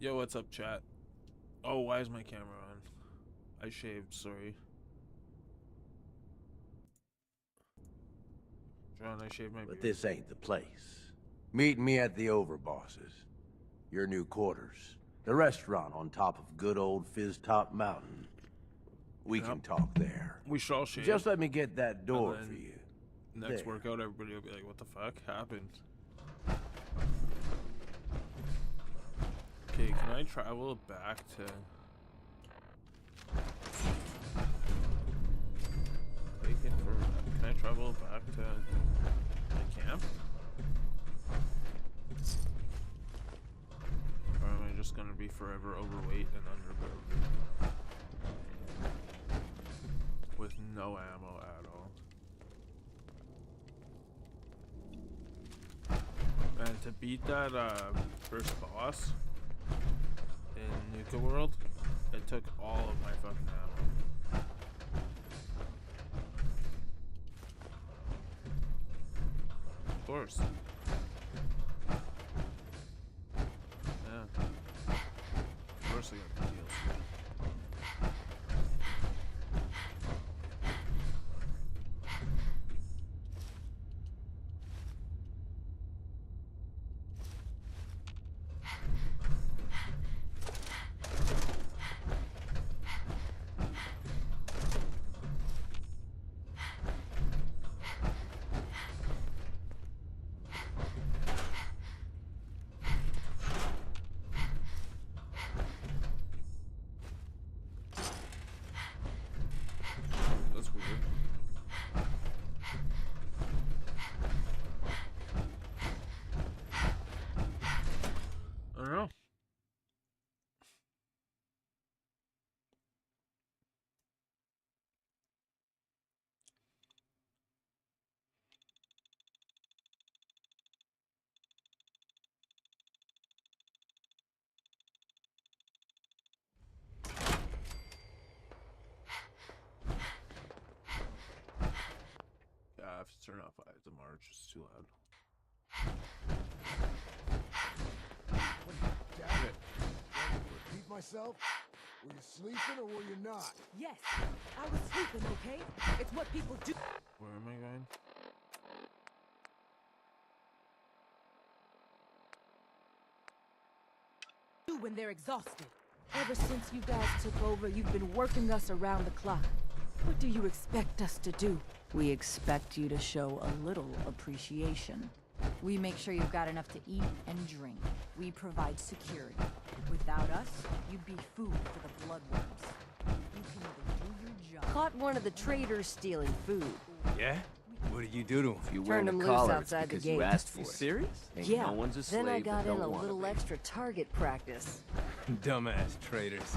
Yo, what's up, chat? Oh, why is my camera on? I shaved, sorry. John, I shaved my beard. But this ain't the place. Meet me at the Overboss's. Your new quarters. The restaurant on top of good old Fizz Top Mountain. We can talk there. We shall shave. Just let me get that door for you. Next There. workout, everybody will be like, what the fuck happened? Okay, can I travel back to... Can I travel back to the camp? Or am I just gonna be forever overweight and underbuilt? With no ammo at all. And to beat that first boss in Nuka World, it took all of my fucking ammo. Of course. Yeah. Of course I got the DLC. That's weird. I don't know. Yeah, I have to turn off the march. It's too loud. Damn it. Repeat myself? Were you sleeping or were you not? Yes, I was sleeping, okay? It's what people do. Where am I going? When they're exhausted. Ever since you guys took over, you've been working us around the clock. What do you expect us to do? We expect you to show a little appreciation. We make sure you've got enough to eat and drink. We provide security. Without us, you'd be food for the bloodworms. You can either do your job. Caught one of the traders stealing food. Yeah? What did you do to him? If you wear the collar, it's because you asked for You it. serious? Ain't Yeah. no one's a slave Then I got that in don't a wanna little be. extra target practice. Dumbass traitors.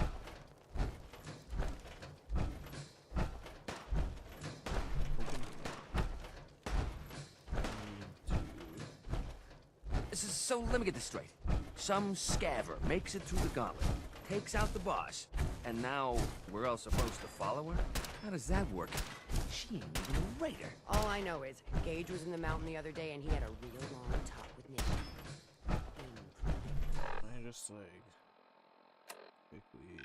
So let me get this straight. Some scaver makes it through the gauntlet, takes out the boss, and now we're all supposed to follow her? How does that work? She ain't even a raider. All I know is, Gage was in the mountain the other day and he had a real long talk with Nick. I just like quickly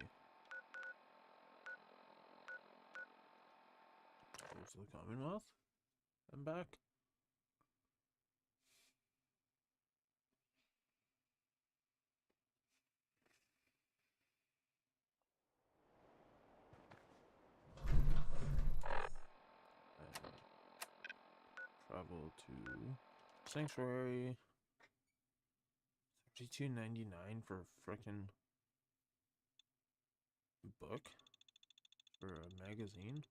close the Commonwealth and back. Travel to Sanctuary. $32.99 for a frickin' book for a magazine.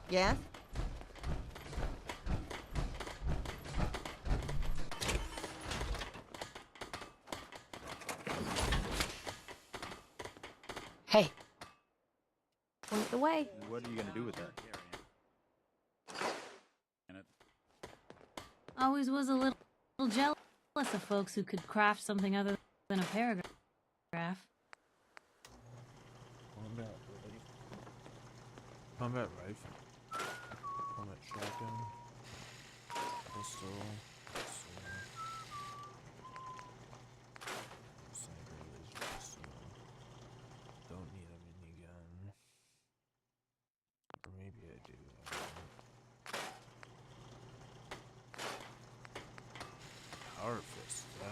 Yeah? Hey! Point the way. What are you gonna do with that? Always was a little jealous of folks who could craft something other than a paragraph. Combat rifle. shotgun, pistol, sniper laser pistol. Don't need a minigun. Or maybe I do. I don't know. Power fist, yeah.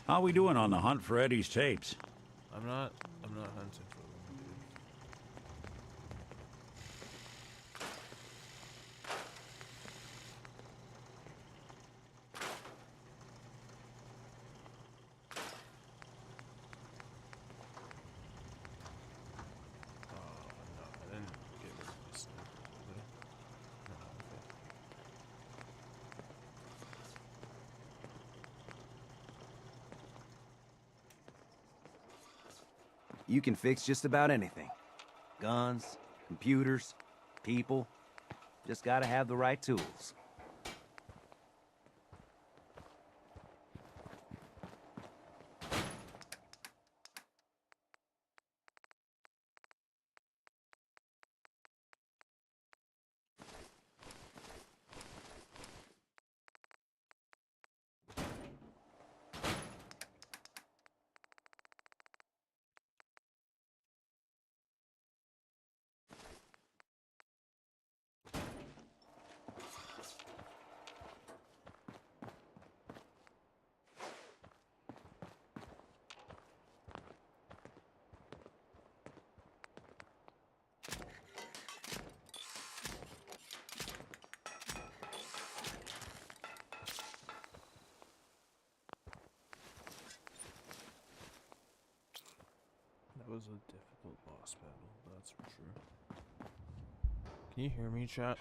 How we doing on the hunt for Eddie's tapes? I'm not hunting for them, dude. Oh, no, I didn't get rid of my sniper, did I? No, okay. You can fix just about anything. Guns, computers, people. Just gotta have the right tools. That was a difficult boss battle, that's for sure. Can you hear me, chat?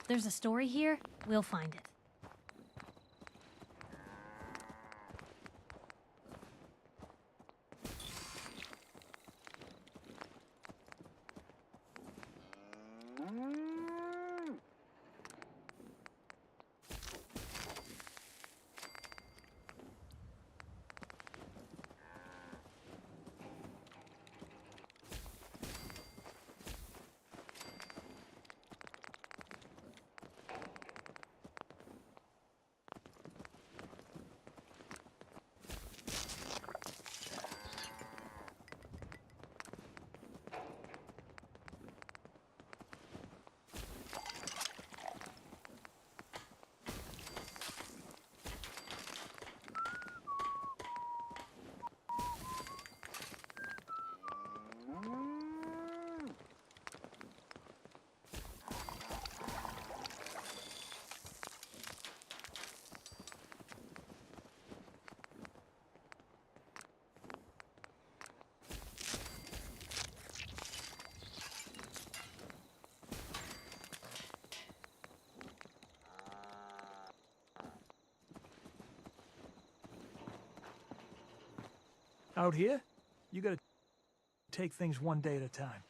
There's a story here. We'll find it. Out here, you gotta take things one day at a time.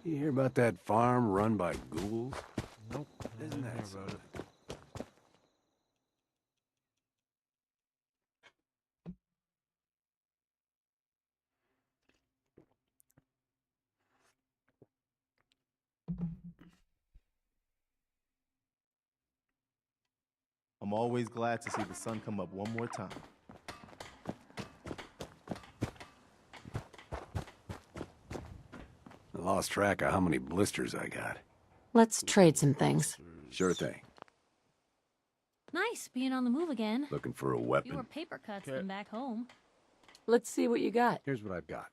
You hear about that farm run by ghouls? Nope, I Isn't didn't that hear about something? it. I'm always glad to see the sun come up one more time. I lost track of how many blisters I got. Let's trade some things. Sure thing. Nice being on the move again. Looking for a Fewer weapon. paper cuts than back home. Let's see what you got. Here's what I've got.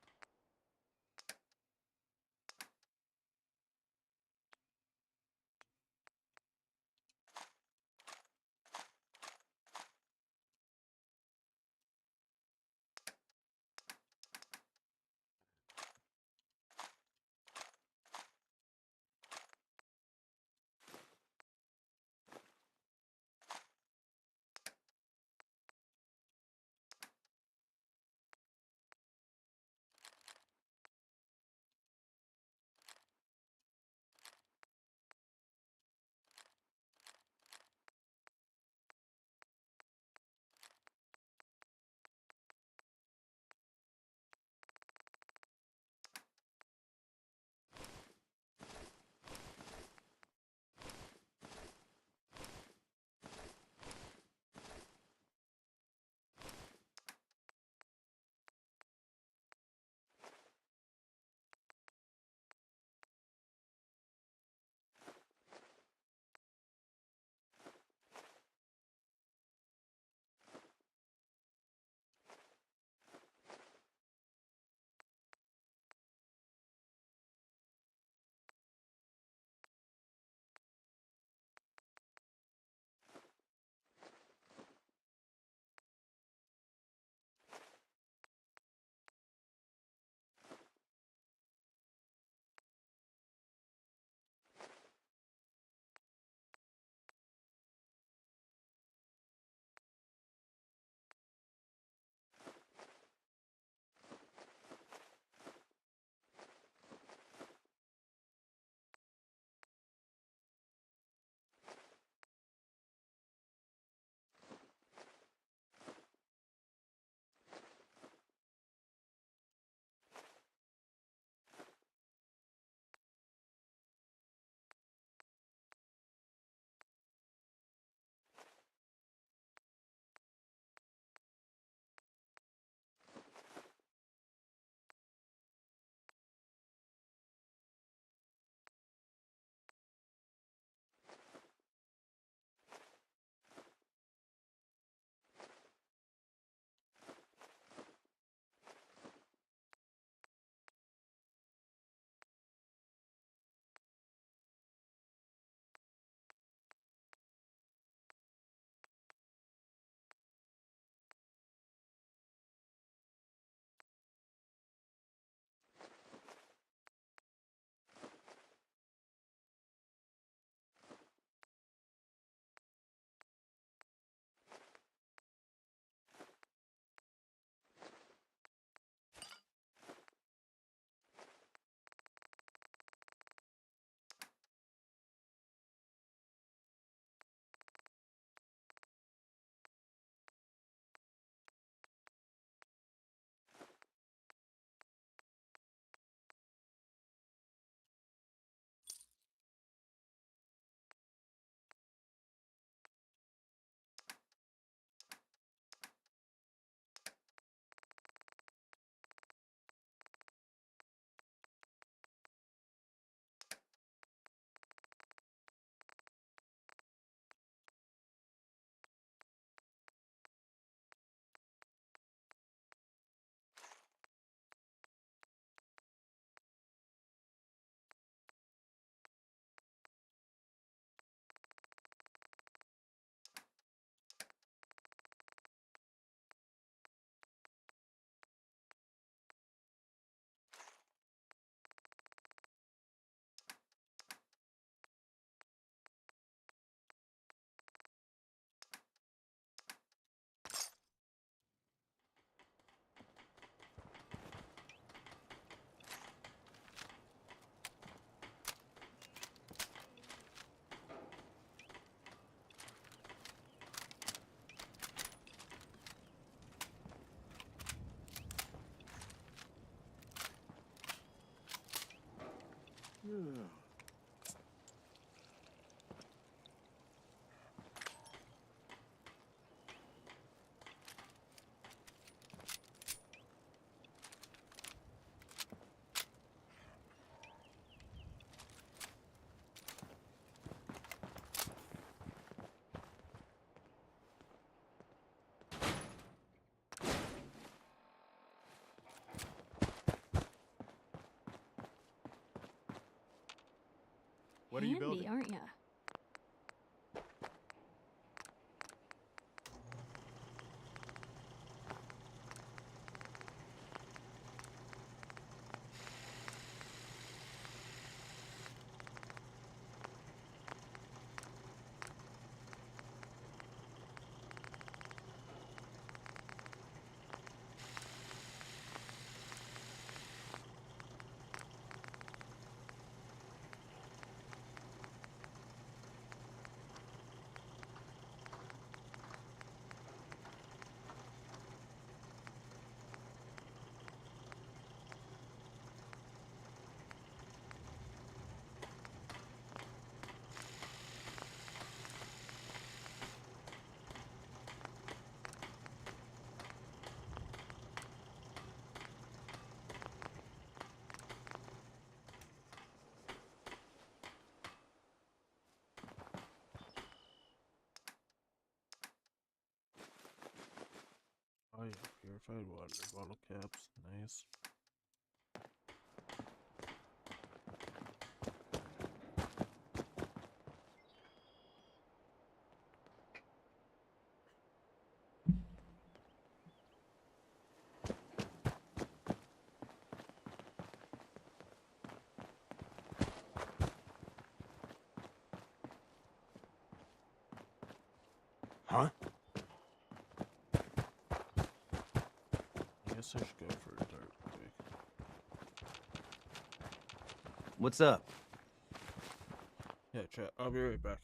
What are you building? Handy, aren't ya? Oh yeah, purified water, bottle caps, nice. Huh? I guess I should go for a dart quick. What's up? Yeah, chat. I'll be right back.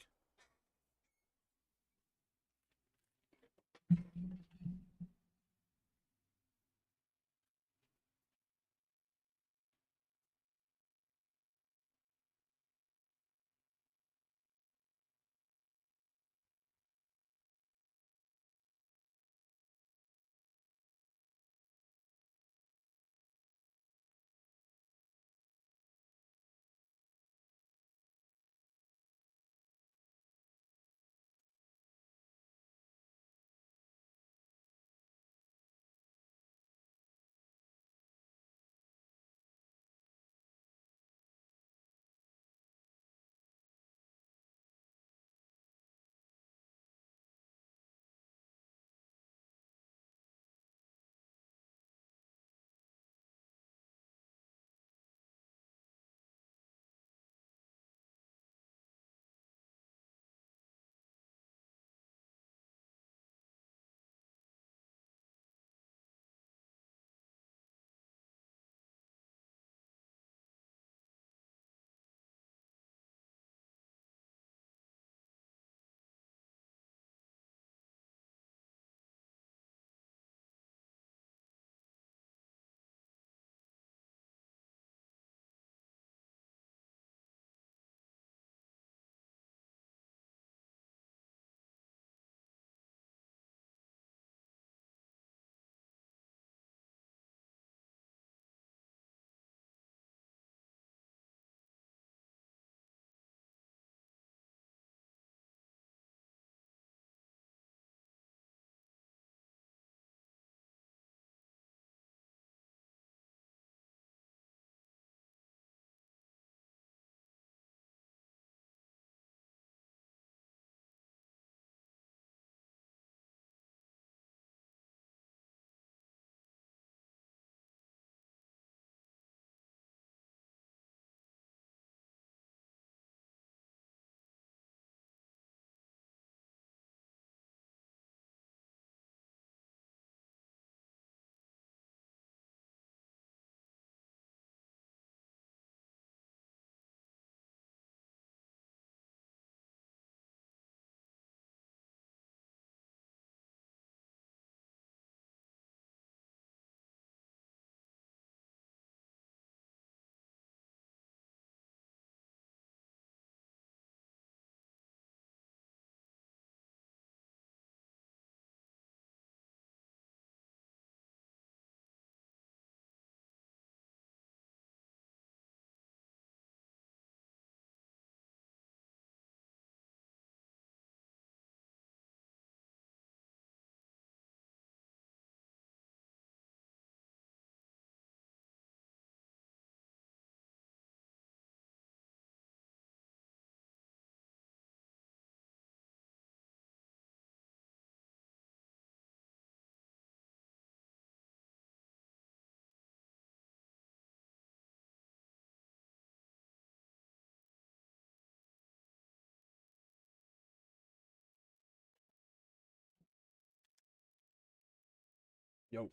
Yo,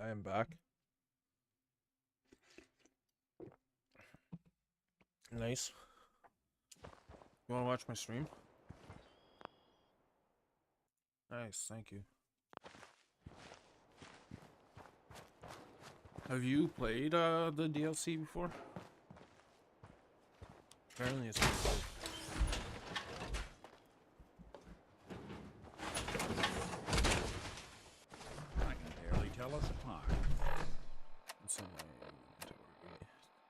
I am back. Nice. You want to watch my stream? Nice, thank you. Have you played the DLC before? Apparently it's pretty cool. I can barely tell us apart. It's in my inventory.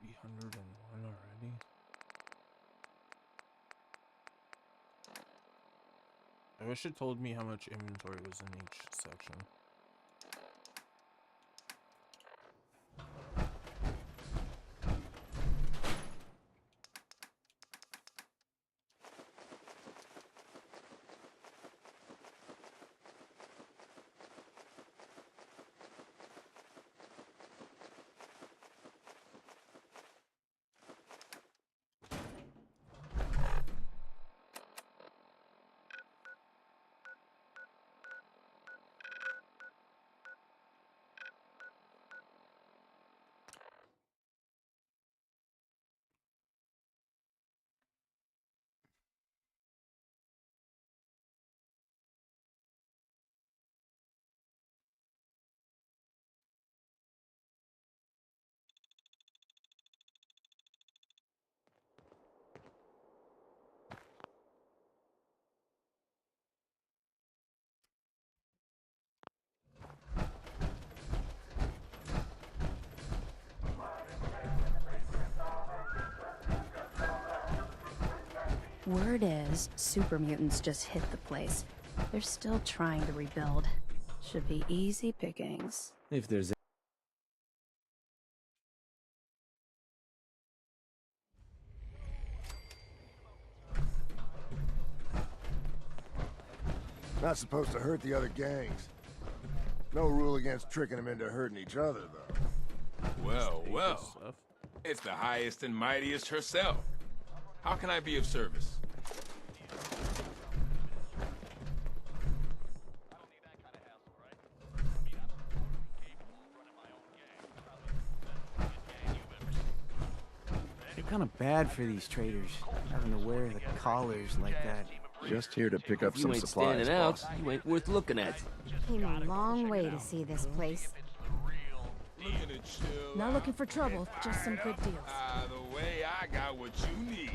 301 already. I wish it told me how much inventory was in each section. Word is, super mutants just hit the place. They're still trying to rebuild. Should be easy pickings. If there's Not supposed to hurt the other gangs. No rule against tricking them into hurting each other, though. Well, well. It's the highest and mightiest herself. How can I be of service? They're kind of bad for these traders, having to wear the collars like that. Just here to pick up If some you ain't supplies, standing out, boss. you ain't worth looking at. Came a long way to see this place. Not looking for trouble, just some good deals. The way I got what you need.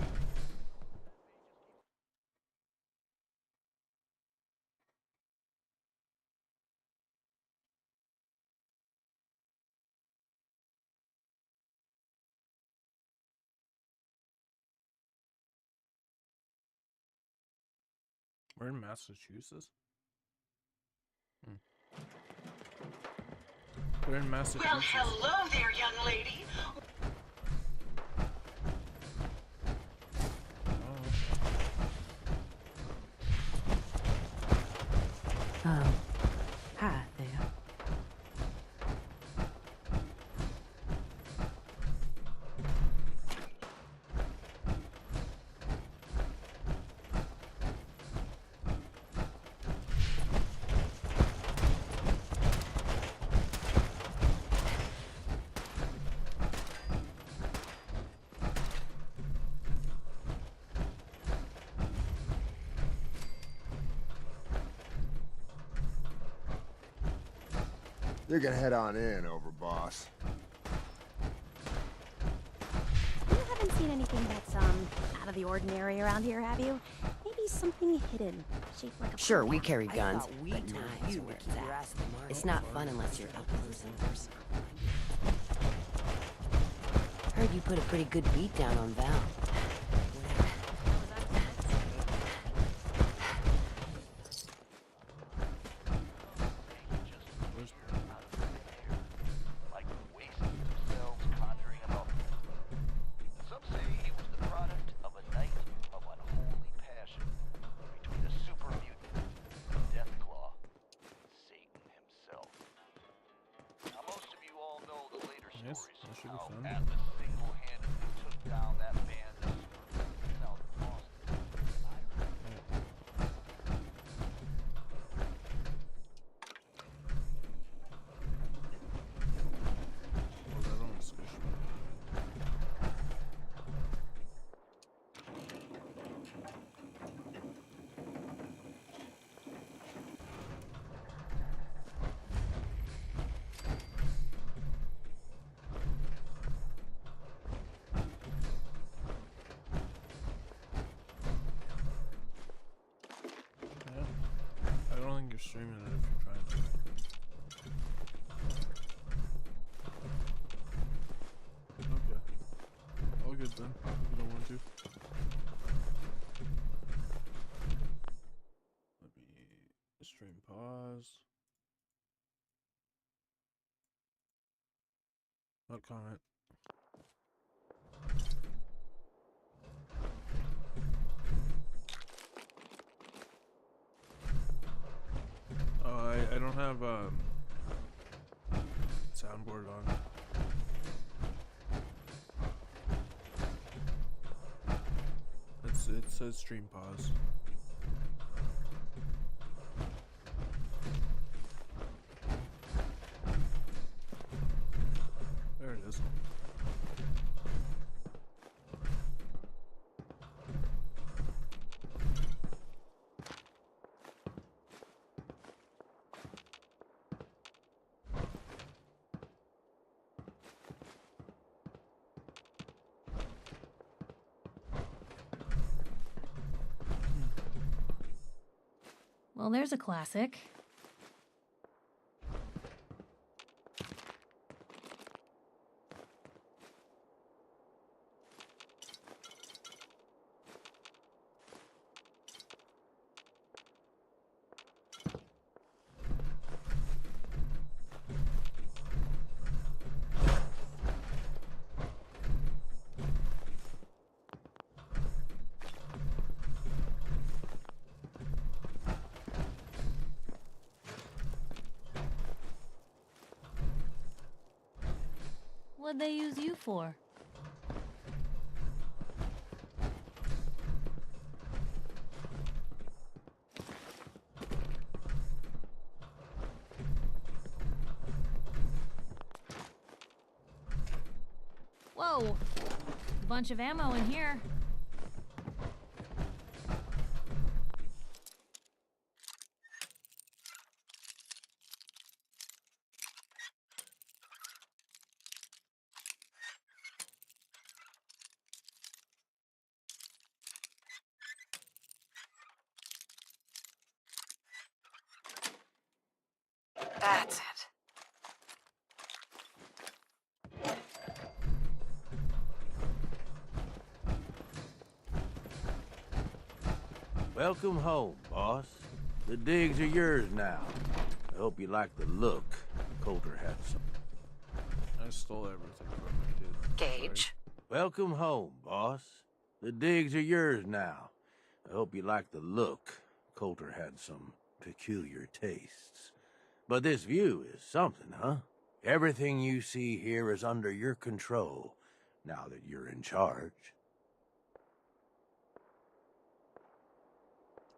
We're in Massachusetts? We're in Massachusetts. Well, hello there, young lady. Oh, hi there. You can head on in, Overboss. You haven't seen anything that's, out of the ordinary around here, have you? Maybe something hidden, shaped like a... Sure, we carry guns, thought we but told knives you are where to it's keep your at. ass to the mark. It's not fun unless you're up close and personal. Heard you put a pretty good beat down on Val. Yes, that should be fun. Atlas single-handedly took down that band of South Boston. streaming it if you're trying to. Okay. All good then. If you don't want to. Let me stream pause. No comment. Oh, I don't have soundboard on. It says stream pause. There it is. Well, there's a classic. What'd they use you for? Whoa! A bunch of ammo in here. That's it. Welcome home, boss. The digs are yours now. I hope you like the look. Coulter had some. I stole everything from him, dude. Gage. Welcome home, boss. The digs are yours now. I hope you like the look. Coulter had some peculiar tastes. But this view is something, huh? Everything you see here is under your control, now that you're in charge.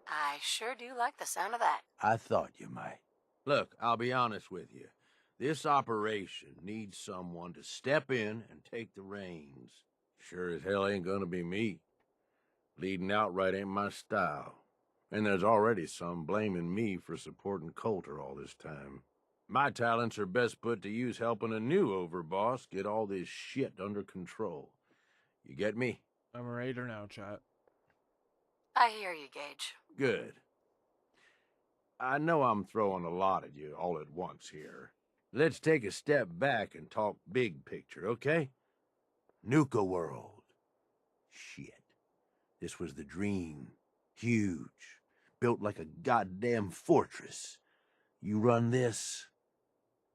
I sure do like the sound of that. I thought you might. Look, I'll be honest with you. This operation needs someone to step in and take the reins. Sure as hell ain't gonna be me. Leading outright ain't my style. And there's already some blaming me for supporting Coulter all this time. My talents are best put to use helping a new overboss get all this shit under control. You get me? I'm a raider now, chat. I hear you, Gage. Good. I know I'm throwing a lot at you all at once here. Let's take a step back and talk big picture, okay? Nuka World. Shit. This was the dream. Huge. Built like a goddamn fortress. You run this,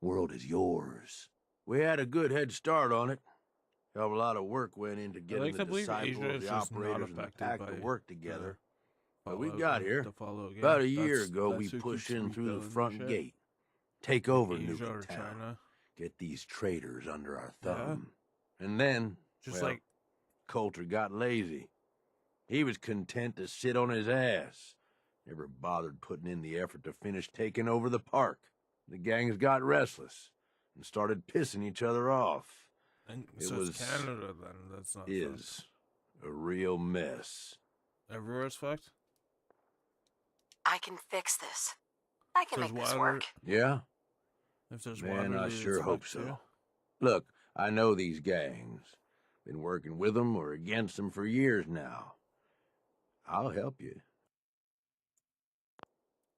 world is yours. We had a good head start on it. Hell of a lot of work went into getting the disciples, the operators, and the pack to work together. But we got here. About a year ago, we pushed in through the front gate. Take over Nuka Town. Get these traitors under our thumb. And then, well, Coulter got lazy. He was content to sit on his ass. Never bothered putting in the effort to finish taking over the park. The gangs got restless and started pissing each other off. And so it's Canada then. That's not is a real mess. Everywhere's fucked? I can fix this. I can make this work. Yeah? If there's Man, water, I sure hope so. Too. Look, I know these gangs. Been working with them or against them for years now. I'll help you.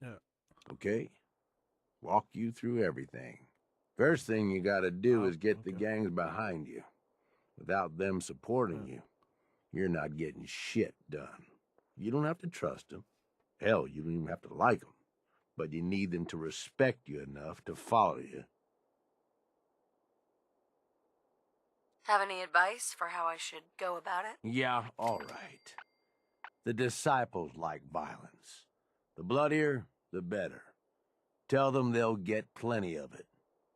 Yeah. Okay? Walk you through everything. First thing you gotta do is get the gangs behind you. Without them supporting you, you're not getting shit done. You don't have to trust them. Hell, you don't even have to like them. But you need them to respect you enough to follow you. Have any advice for how I should go about it? Yeah, all right. The disciples like violence. The bloodier, the better. Tell them they'll get plenty of it.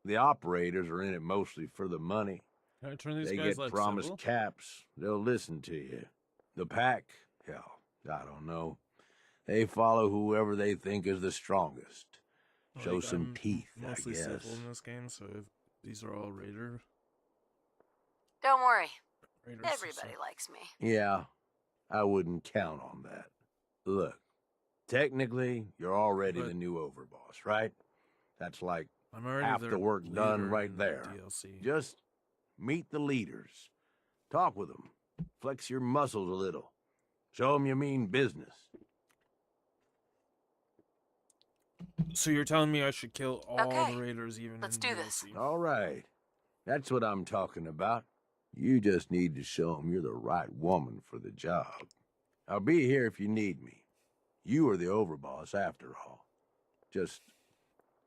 The operators are in it mostly for the money. Can I turn these They guys get like promised civil? caps. They'll listen to you. The pack? Hell, I don't know. They follow whoever they think is the strongest. Show Like, some I'm teeth, I mostly guess. civil in this game, so if these are all raiders. Don't worry. Raiders Everybody likes me. Yeah, I wouldn't count on that. Look, technically, you're already the new overboss, right? That's like I'm already half their the work done leader right in the there. DLC. Just meet the leaders. Talk with them. Flex your muscles a little. Show them you mean business. So you're telling me I should kill all Okay, the raiders even let's in do DLC? this. All right. That's what I'm talking about. You just need to show them you're the right woman for the job. I'll be here if you need me. You are the overboss after all. Just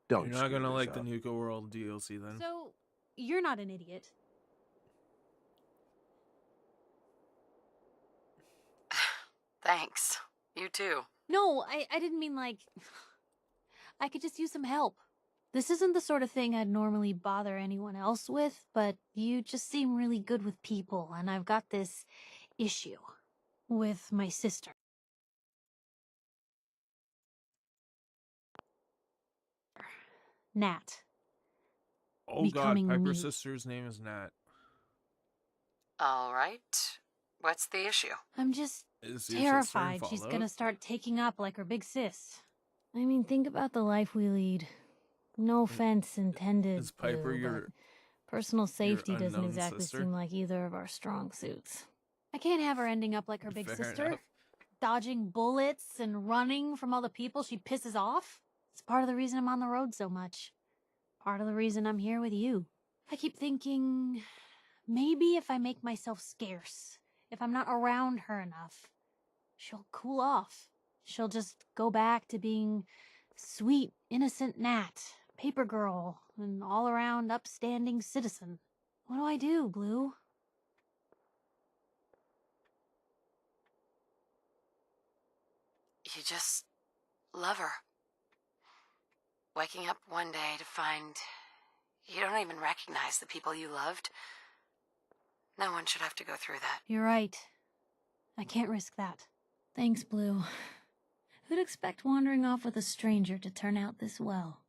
don't You're not screw gonna this like the up. Nuka World DLC then? So, you're not an idiot. Thanks. You too. No, I didn't mean like... I could just use some help. This isn't the sort of thing I'd normally bother anyone else with, but you just seem really good with people, and I've got this issue with my sister. Nat. Oh Becoming god, Piper's me. sister's name is Nat. All right. What's the issue? I'm just Is your sister in terrified she's Fallout? gonna start taking up like her big sis. I mean, think about the life we lead. No offense intended, Is Piper Blue, your but personal safety doesn't unknown exactly sister? seem like either of our strong suits. I can't have her ending up like her big Fair sister, enough. dodging bullets and running from all the people she pisses off. It's part of the reason I'm on the road so much. Part of the reason I'm here with you. I keep thinking, maybe if I make myself scarce, if I'm not around her enough, she'll cool off. She'll just go back to being sweet, innocent Nat, paper girl, an all-around upstanding citizen. What do I do, Blue? You just love her. Waking up one day to find you don't even recognize the people you loved. No one should have to go through that. You're right. I can't risk that. Thanks, Blue. Who'd expect wandering off with a stranger to turn out this well?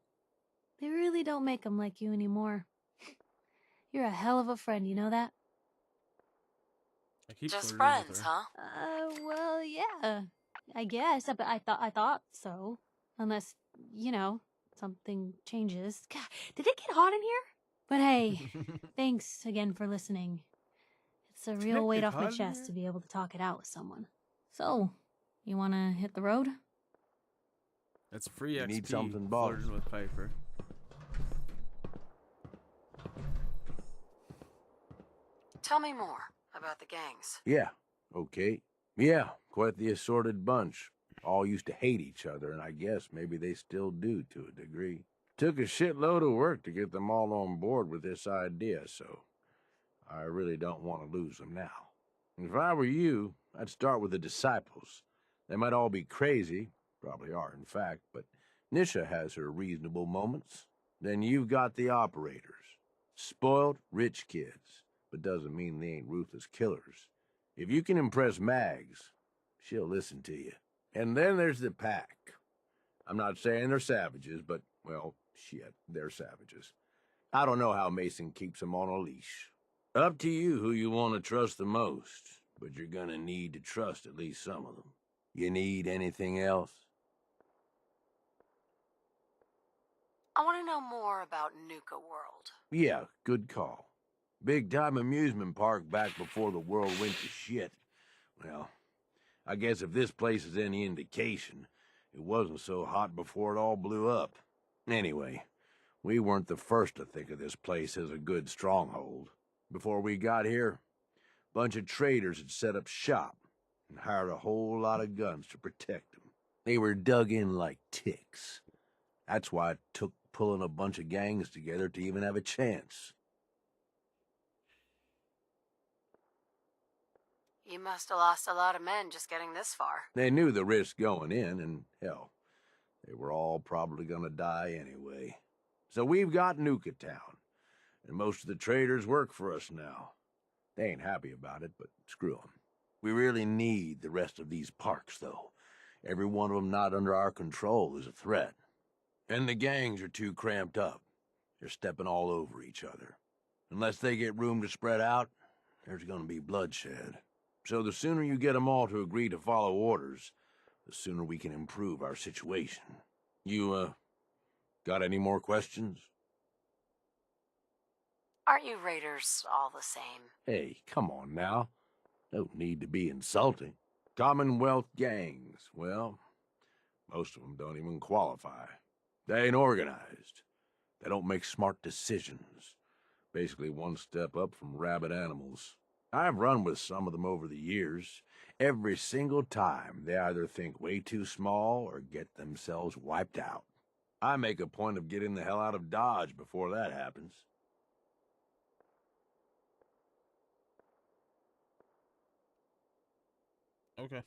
They really don't make 'em like you anymore. You're a hell of a friend, you know that? I keep Just flirting with friends, her. huh? Well, yeah. I guess, but I thought so. Unless, you know, something changes. God, did it get hot in here? But hey, thanks again for listening. It's a real weight off my chest to be able to talk it out with someone. So, you wanna hit the road? It's free You XP. need something, boss? Flirting with Piper. Tell me more about the gangs. Yeah, okay. Yeah, quite the assorted bunch. All used to hate each other, and I guess maybe they still do to a degree. Took a shitload of work to get them all on board with this idea, so I really don't want to lose them now. If I were you, I'd start with the disciples. They might all be crazy, probably are in fact, but Nisha has her reasonable moments. Then you've got the operators. Spoiled, rich kids, but doesn't mean they ain't ruthless killers. If you can impress Mags, she'll listen to you. And then there's the pack. I'm not saying they're savages, but, well, shit, they're savages. I don't know how Mason keeps them on a leash. Up to you who you want to trust the most, but you're gonna need to trust at least some of them. You need anything else? I want to know more about Nuka World. Yeah, good call. Big-time amusement park back before the world went to shit. Well, I guess if this place is any indication, It wasn't so hot before it all blew up. Anyway, we weren't the first to think of this place as a good stronghold. Before we got here, a bunch of traders had set up shop and hired a whole lot of guns to protect them. They were dug in like ticks. That's why it took pulling a bunch of gangs together to even have a chance. You must have lost a lot of men just getting this far. They knew the risk going in, and hell, they were all probably gonna die anyway. So we've got Nuka Town, and most of the traders work for us now. They ain't happy about it, but screw them. We really need the rest of these parks, though. Every one of them not under our control is a threat. And the gangs are too cramped up. They're stepping all over each other. Unless they get room to spread out, there's gonna be bloodshed. So the sooner you get them all to agree to follow orders, the sooner we can improve our situation. You, got any more questions? Aren't you raiders all the same? Hey, come on now. No need to be insulting. Commonwealth gangs, well, most of them don't even qualify. They ain't organized. They don't make smart decisions. Basically one step up from rabid animals. I've run with some of them over the years. Every single time, they either think way too small or get themselves wiped out. I make a point of getting the hell out of Dodge before that happens. Okay.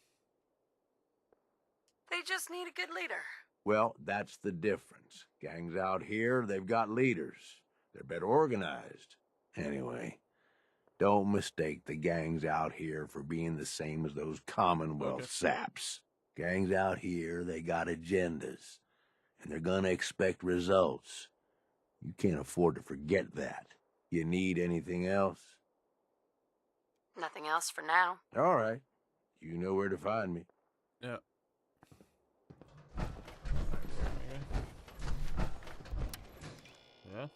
They just need a good leader. Well, that's the difference. Gangs out here, they've got leaders. They're better organized. Anyway, don't mistake the gangs out here for being the same as those Commonwealth saps. Gangs out here, they got agendas, and they're gonna expect results. You can't afford to forget that. You need anything else? Nothing else for now. All right. You know where to find me. Yeah. Yeah.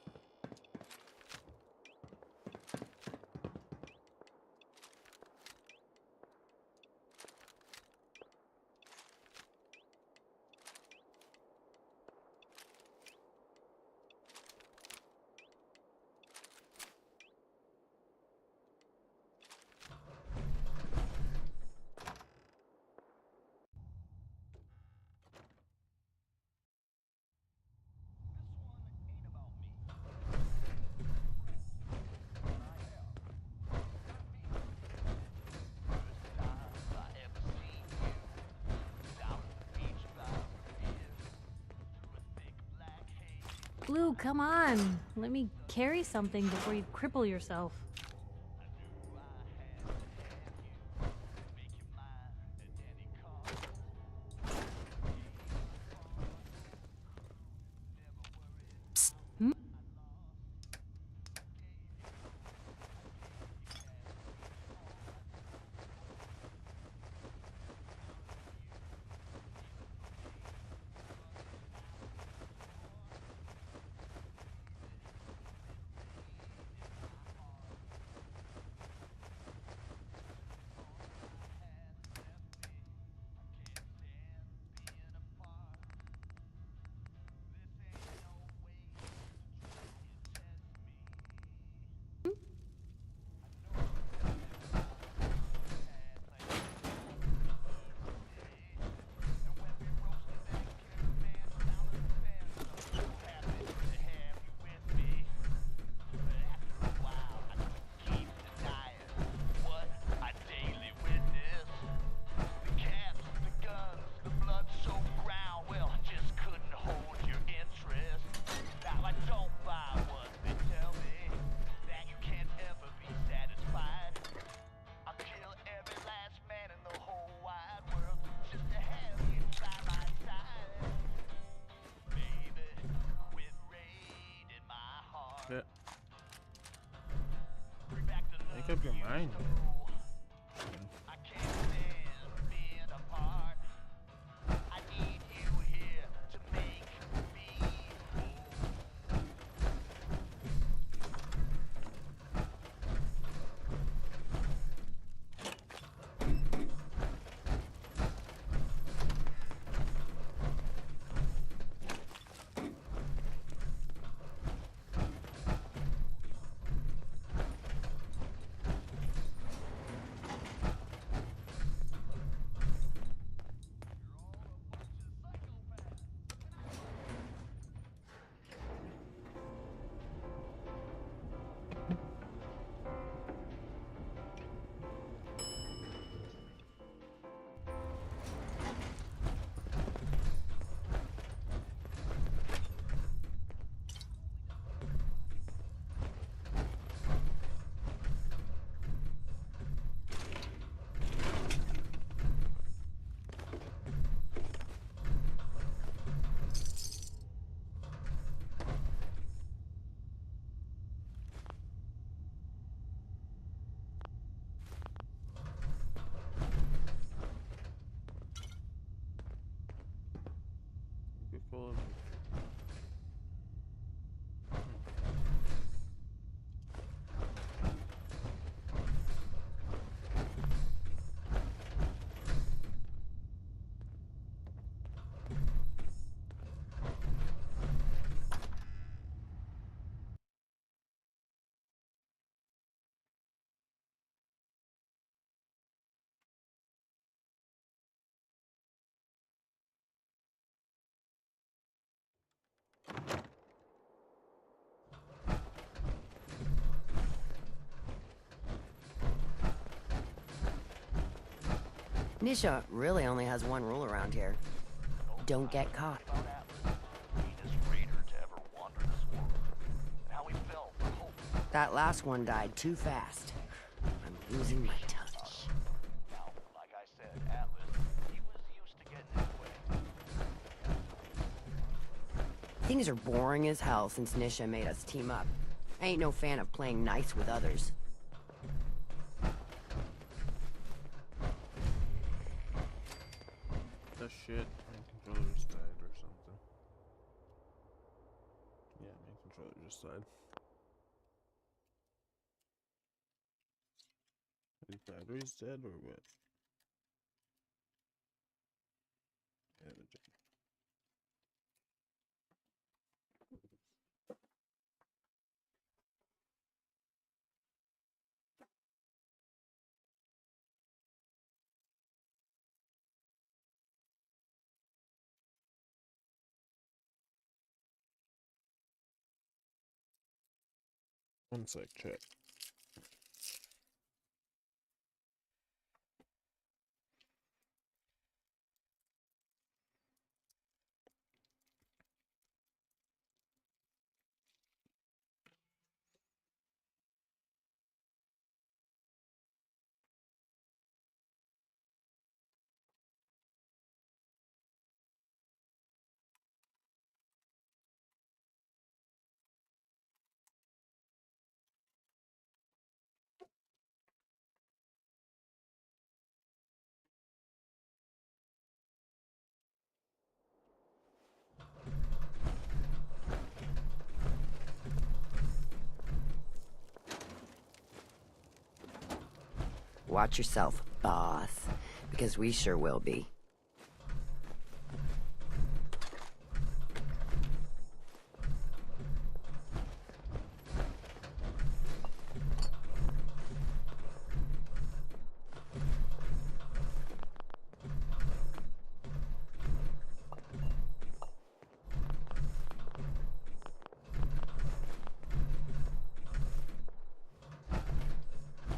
Blue, come on. Let me carry something before you cripple yourself. Yeah. Make up your mind. full of. Nisha really only has one rule around here. Don't get caught. That last one died too fast. I'm losing my touch. Like I said, Atlas, he was used to getting his way. Things are boring as hell since Nisha made us team up. I ain't no fan of playing nice with others. That shit, my controller just died or something. Yeah, my controller just died. His battery's dead or what? Yeah, they're dead. 1 sec, chat. Watch yourself, boss, because we sure will be.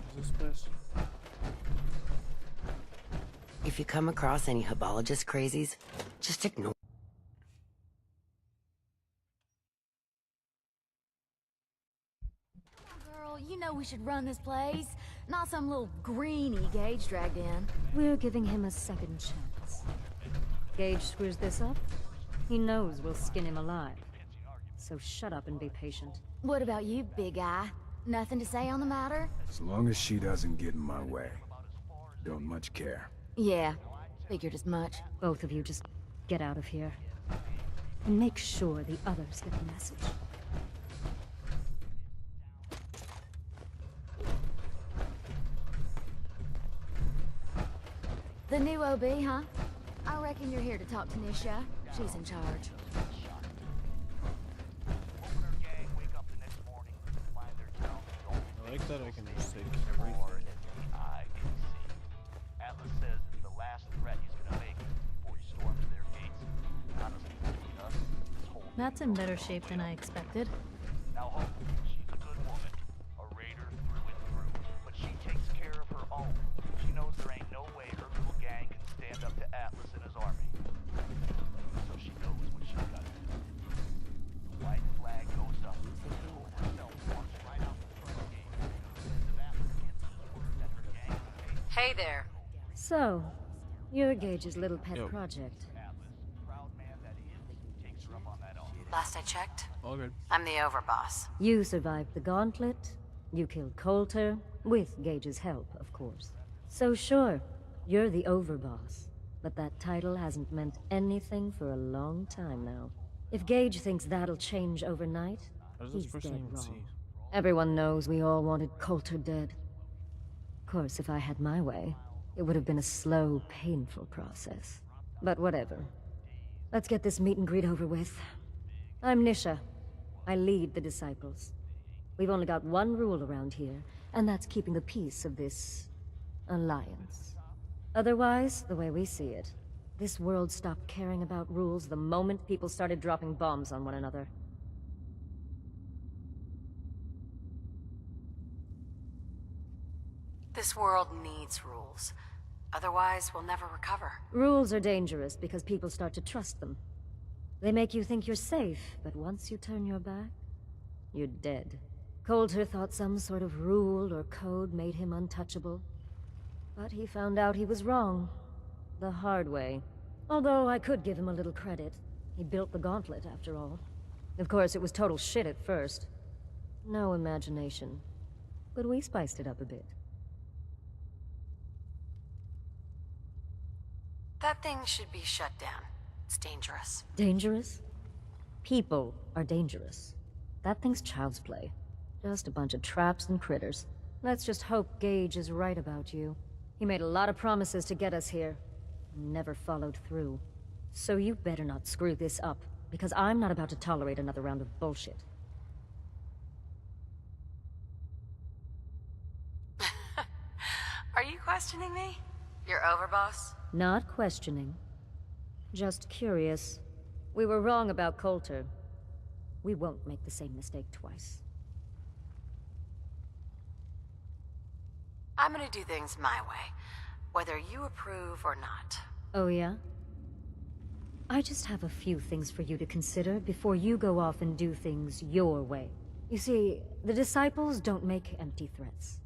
Is this place? If you come across any hebologist crazies, just ignore. Girl, you know we should run this place. Not some little greenie Gage dragged in. We're giving him a second chance. Gage screws this up, he knows we'll skin him alive. So shut up and be patient. What about you, big guy? Nothing to say on the matter? As long as she doesn't get in my way. Don't much care. Yeah, figured as much. Both of you just get out of here. And make sure the others get the message. The new OB, huh? I reckon you're here to talk to Nisha. She's in charge. I like that I can just take everything. Atlas says it's the last threat he's gonna make before he storms their gates. Honestly, between us, this whole That's in better shape than I expected. Now, Hope, she's a good woman, a raider through and through, but she takes care of her own. She knows there ain't no way her little gang can stand up to Atlas and his army. So she knows what she's got to do. The white flag goes up. Hope herself walks right out the front gate. If Atlas gets his word that her gang is faithful, Hey there. So, you're Gage's little pet project. Last I checked, All good. I'm the overboss. You survived the gauntlet, you killed Coulter, with Gage's help, of course. So sure, you're the overboss. but that title hasn't meant anything for a long time now. If Gage thinks that'll change overnight, How does this he's person dead even wrong. see? Everyone knows we all wanted Coulter dead. Of course, if I had my way, it would have been a slow, painful process. But whatever. Let's get this meet and greet over with. I'm Nisha. I lead the Disciples. We've only got one rule around here, and that's keeping the peace of this alliance. Otherwise, the way we see it, this world stopped caring about rules the moment people started dropping bombs on one another. This world needs rules. Otherwise, we'll never recover. Rules are dangerous because people start to trust them. They make you think you're safe, but once you turn your back, you're dead. Coulter thought some sort of rule or code made him untouchable. But he found out he was wrong. The hard way. Although I could give him a little credit. He built the gauntlet, after all. Of course, it was total shit at first. No imagination. But we spiced it up a bit. That thing should be shut down. It's dangerous. Dangerous? People are dangerous. That thing's child's play. Just a bunch of traps and critters. Let's just hope Gage is right about you. He made a lot of promises to get us here. Never followed through. So you better not screw this up, because I'm not about to tolerate another round of bullshit. Are you questioning me? You're over, boss? Not questioning. Just curious. We were wrong about Coulter. We won't make the same mistake twice. I'm gonna do things my way, whether you approve or not. Oh yeah? I just have a few things for you to consider before you go off and do things your way. You see, the Disciples don't make empty threats.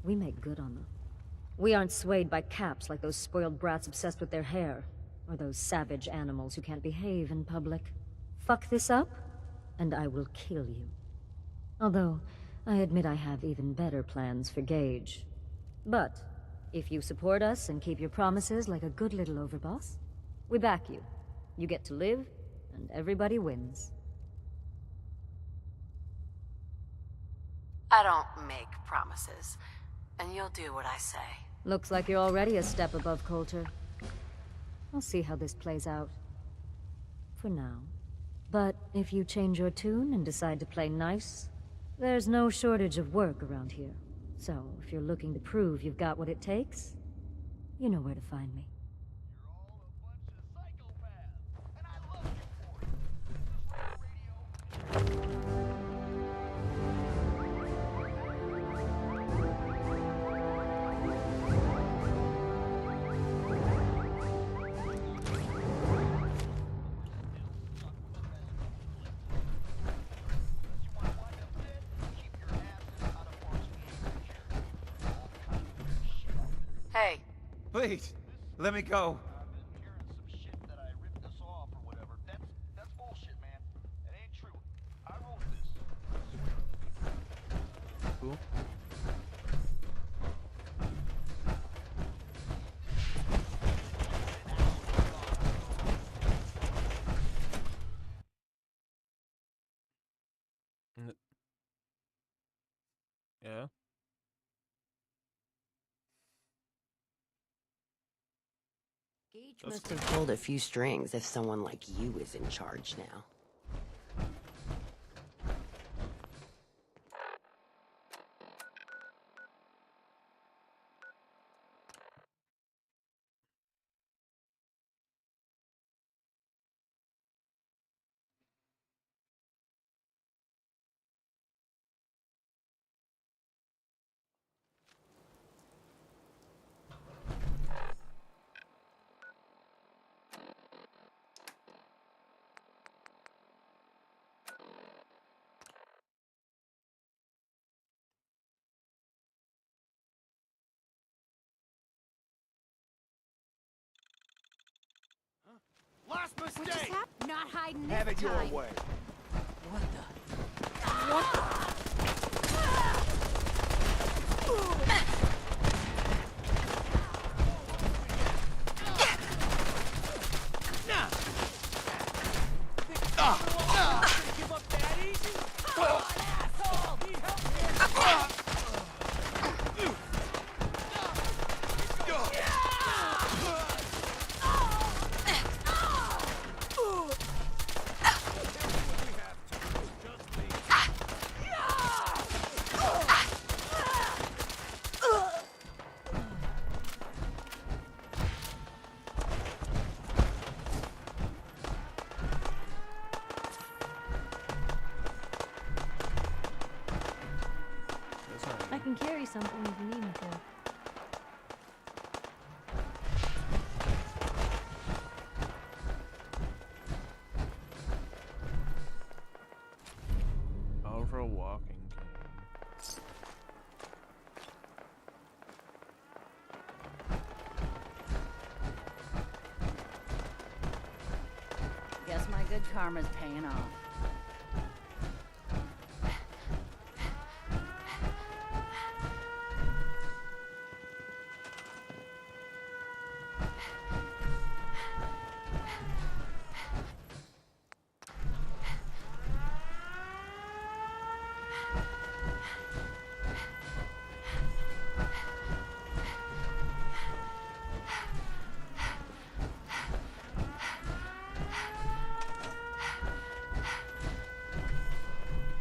We make good on them. We aren't swayed by caps like those spoiled brats obsessed with their hair, or those savage animals who can't behave in public. Fuck this up, and I will kill you. Although, I admit I have even better plans for Gage. But, if you support us and keep your promises like a good little overboss, we back you. You get to live, and everybody wins. I don't make promises, and you'll do what I say. Looks like you're already a step above Coulter. I'll see how this plays out. For now. But if you change your tune and decide to play nice, there's no shortage of work around here. So, if you're looking to prove you've got what it takes, you know where to find me. Hey. Please, let me go. Cool. Yeah. Gage must have pulled a few strings if someone like you is in charge now. Last mistake! What just happened? Not hiding Have this it your time. way. What the? What? good karma's paying off.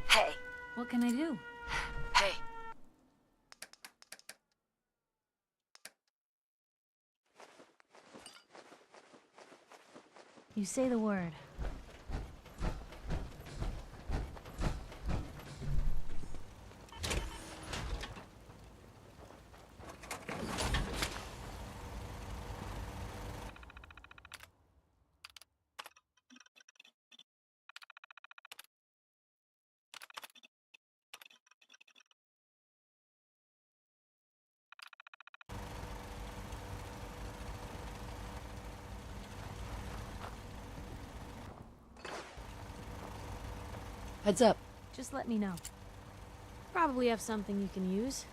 Hey. What can I do? Hey. You say the word. Heads up. Just let me know. Probably have something you can use.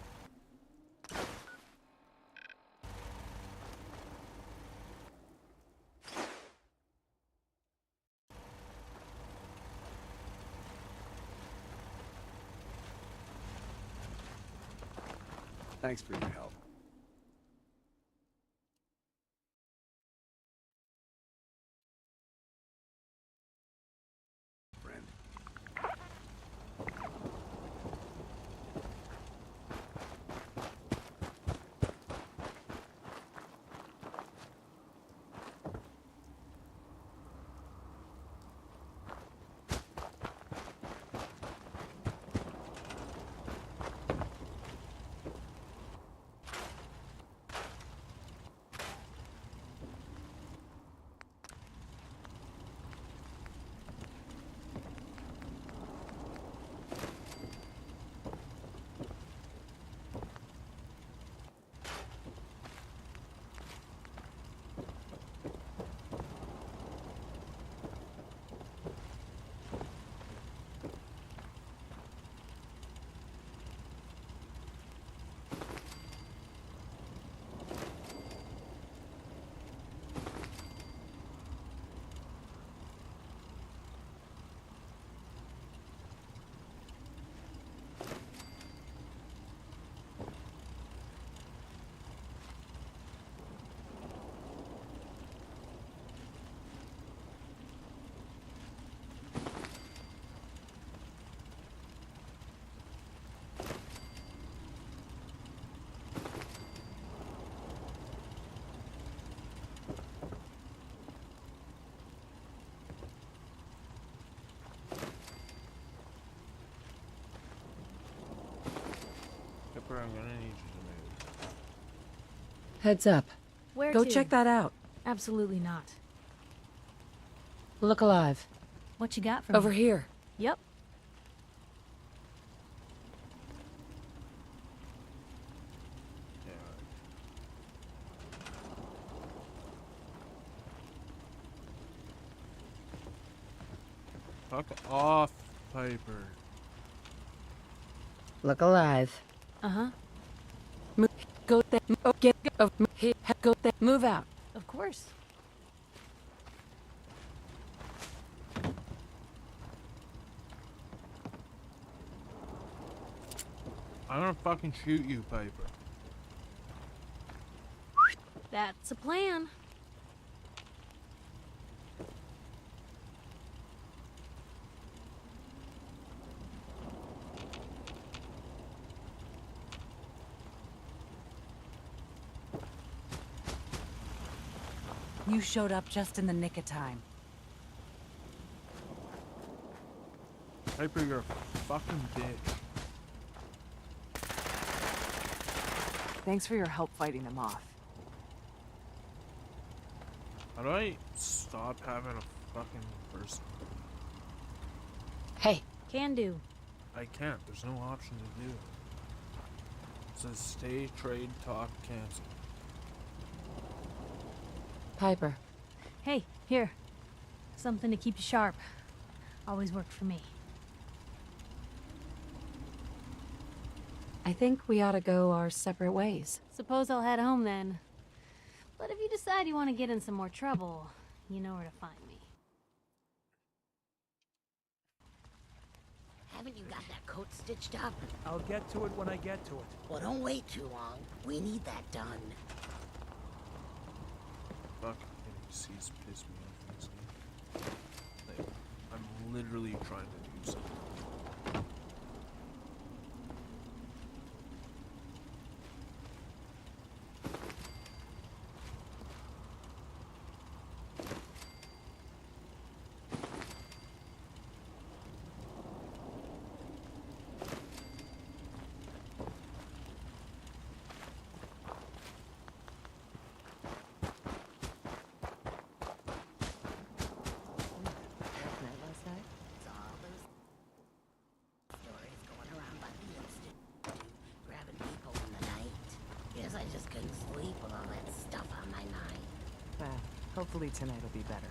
Thanks for your help. Friend. Pepper, I'm gonna need you to move. Heads up. Where Go to? check that out. Absolutely not. Look alive. What you got for Over me? here. Yep. Fuck off, Piper. Look alive. Uh-huh. Go there. Oh, get go there. Move out. Of course. I'm gonna fucking shoot you, Piper. That's a plan. You showed up just in the nick of time. Piper, you're a fucking bitch. Thanks for your help fighting them off. How do I stop having a fucking person? Hey. Can do. I can't. There's no option to do it. It says stay, trade, talk, cancel. Piper. Hey, here. Something to keep you sharp. Always worked for me. I think we ought to go our separate ways. Suppose I'll head home then. But if you decide you want to get in some more trouble, you know where to find me. Haven't you got that coat stitched up? I'll get to it when I get to it. Well, don't wait too long. We need that done. Fuck, NPCs piss me off in this game. Like, I'm literally trying to do something. Hopefully tonight will be better.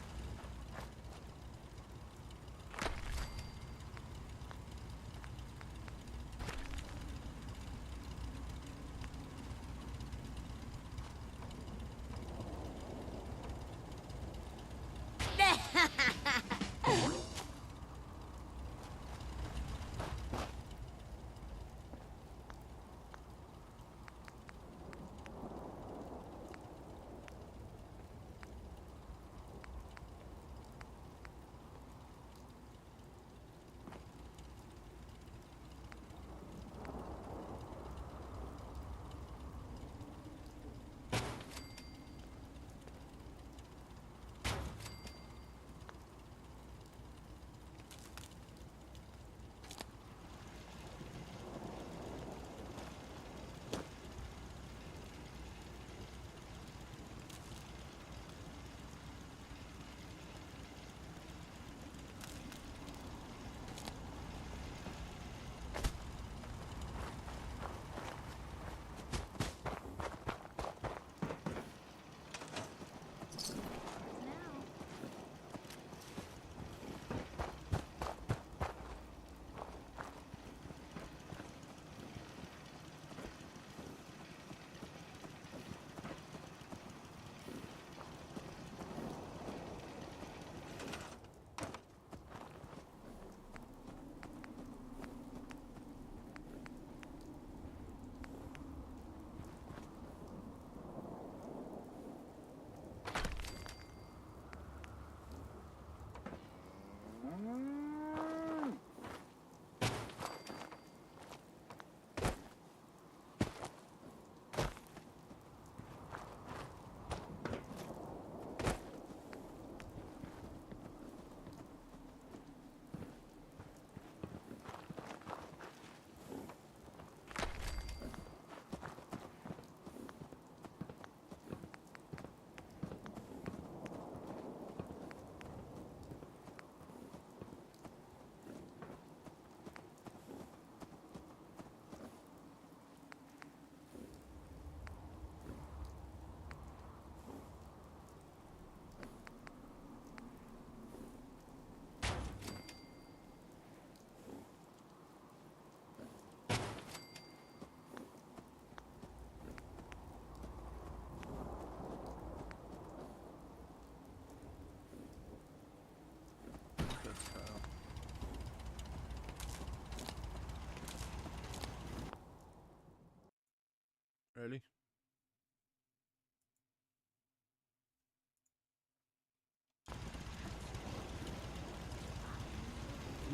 Ready?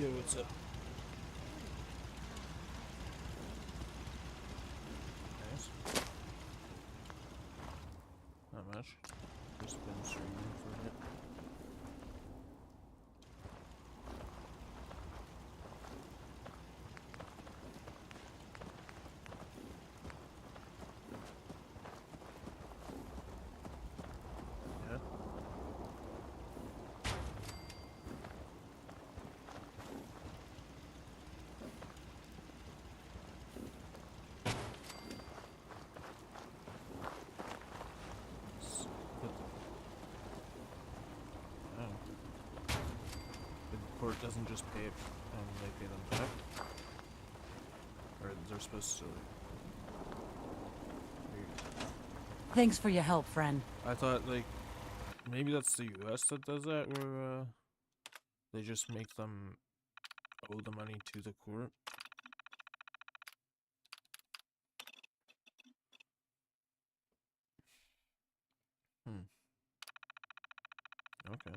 Yo, what's up? Nice. Not much. Just been streaming for a bit. Yeah. court doesn't just pay it and they pay them back? Or they're supposed to. Thanks for your help, friend. I thought, like, maybe that's the US that does that, where they just make them owe the money to the court. Okay.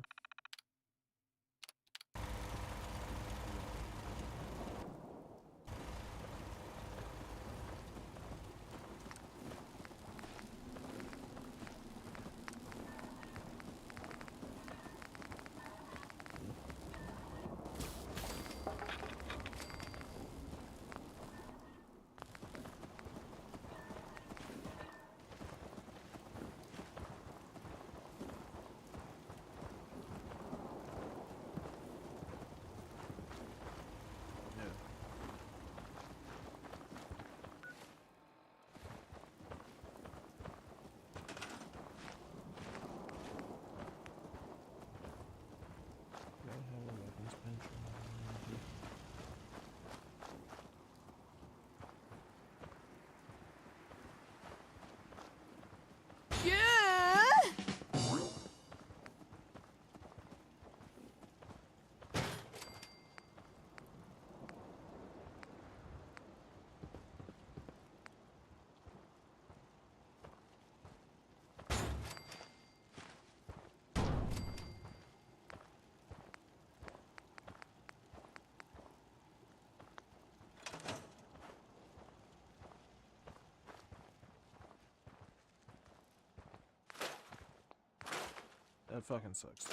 That fucking sucks.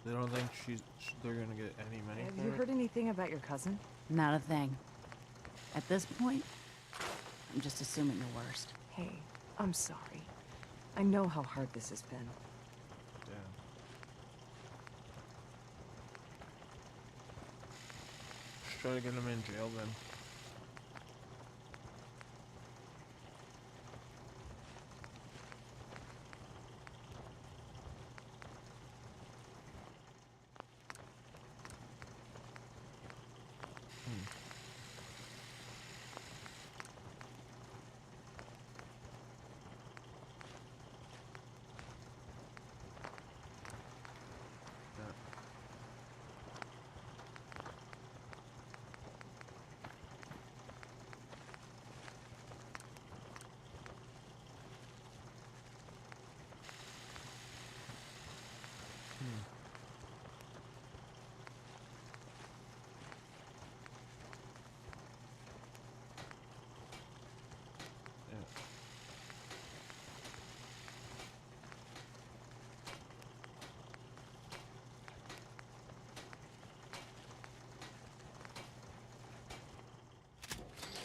They don't think they're gonna get any money. Have you heard anything about your cousin? Not a thing. At this point, I'm just assuming the worst. Hey, I'm sorry. I know how hard this has been. Damn. Just try to get him in jail then.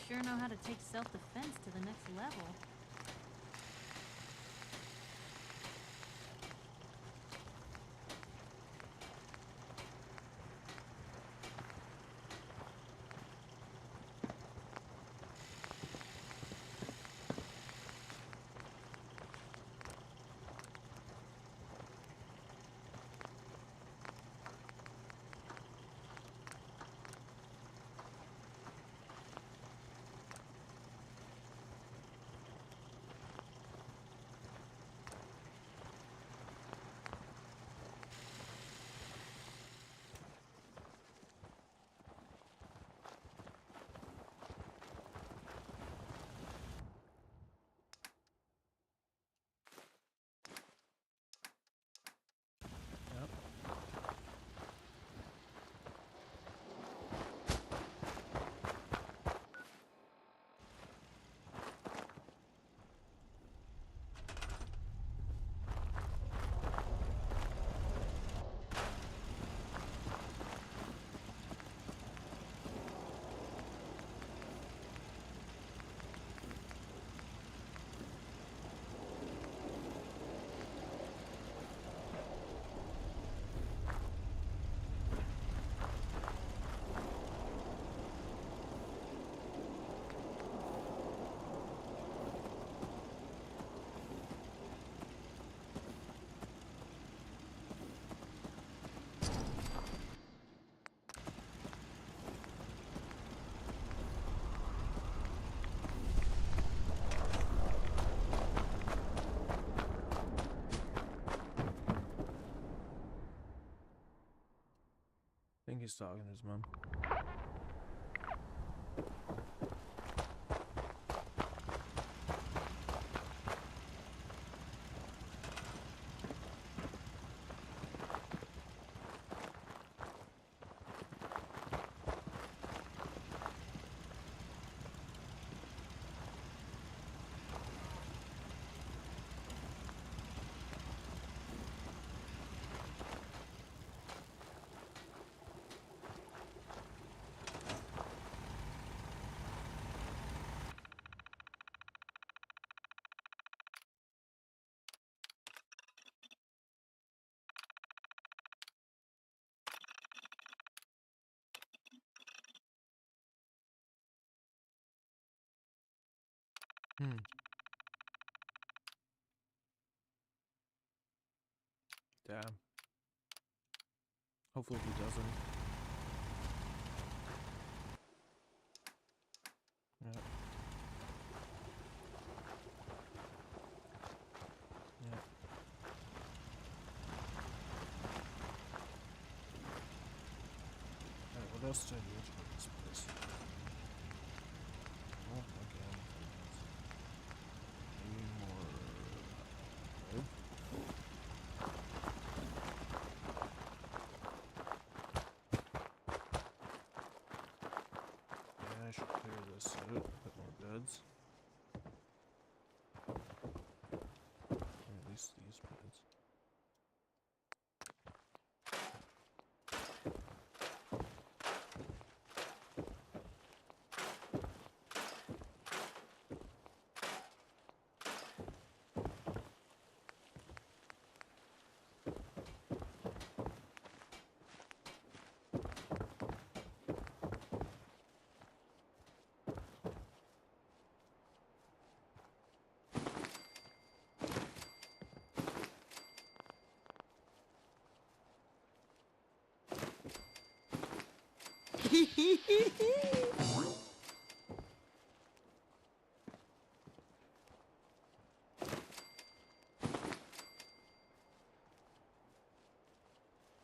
Sure know how to take self-defense to the next level. He's talking to his mom. Damn. Hopefully he doesn't. Yeah. Yeah. Alright, what else do I need for this place? Oh, okay. Maybe more wood? Yeah, I should clear this out, put more beds. Or at least these beds.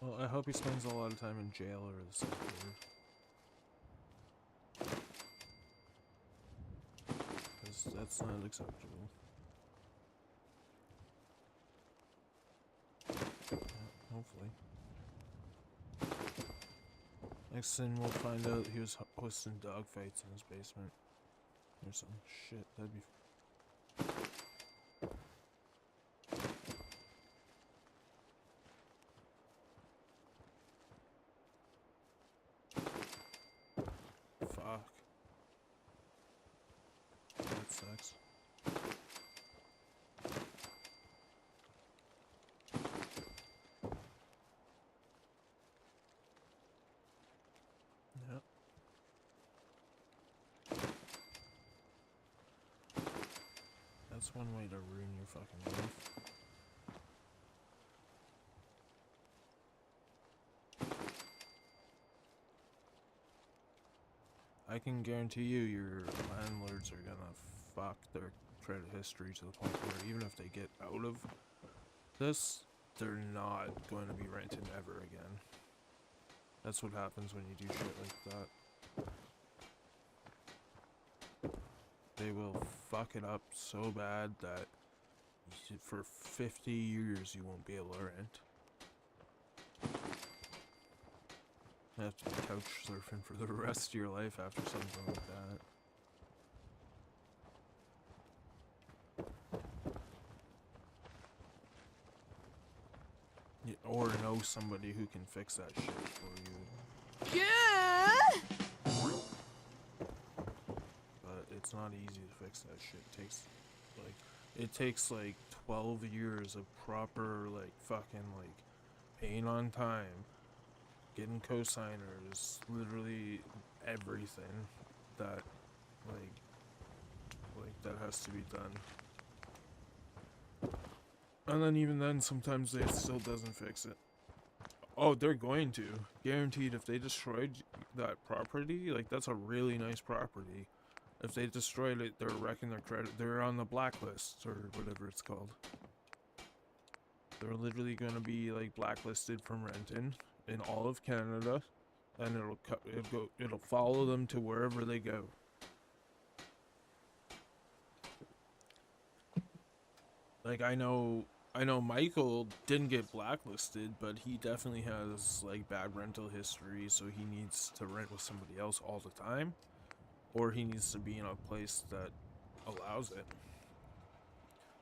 Well, I hope he spends a lot of time in jail or the psych ward. Because that's not acceptable. Yeah, hopefully. Next thing we'll find out he was hosting dogfights in his basement. Or some shit. That'd be... Fuck. That sucks. Yep. That's one way to ruin your fucking life. I can guarantee you your landlords are gonna fuck their credit history to the point where even if they get out of this, they're not going to be renting ever again. That's what happens when you do shit like that. They will fuck it up so bad that for 50 years you won't be able to rent. You have to be couch surfing for the rest of your life after something like that. Yeah, or know somebody who can fix that shit for you. Yeah! But it's not easy to fix that shit. It takes like 12 years of proper fucking paying on time, getting cosigners, literally everything that that has to be done. And then even then sometimes it still doesn't fix it. Oh, they're going to. Guaranteed if they destroyed that property, that's a really nice property. If they destroyed it, they're wrecking their credit. They're on the blacklist or whatever it's called. They're literally going to be blacklisted from renting in all of Canada and it'll follow them to wherever they go. Like I know Michael didn't get blacklisted, but he definitely has like bad rental history, so he needs to rent with somebody else all the time, or he needs to be in a place that allows it.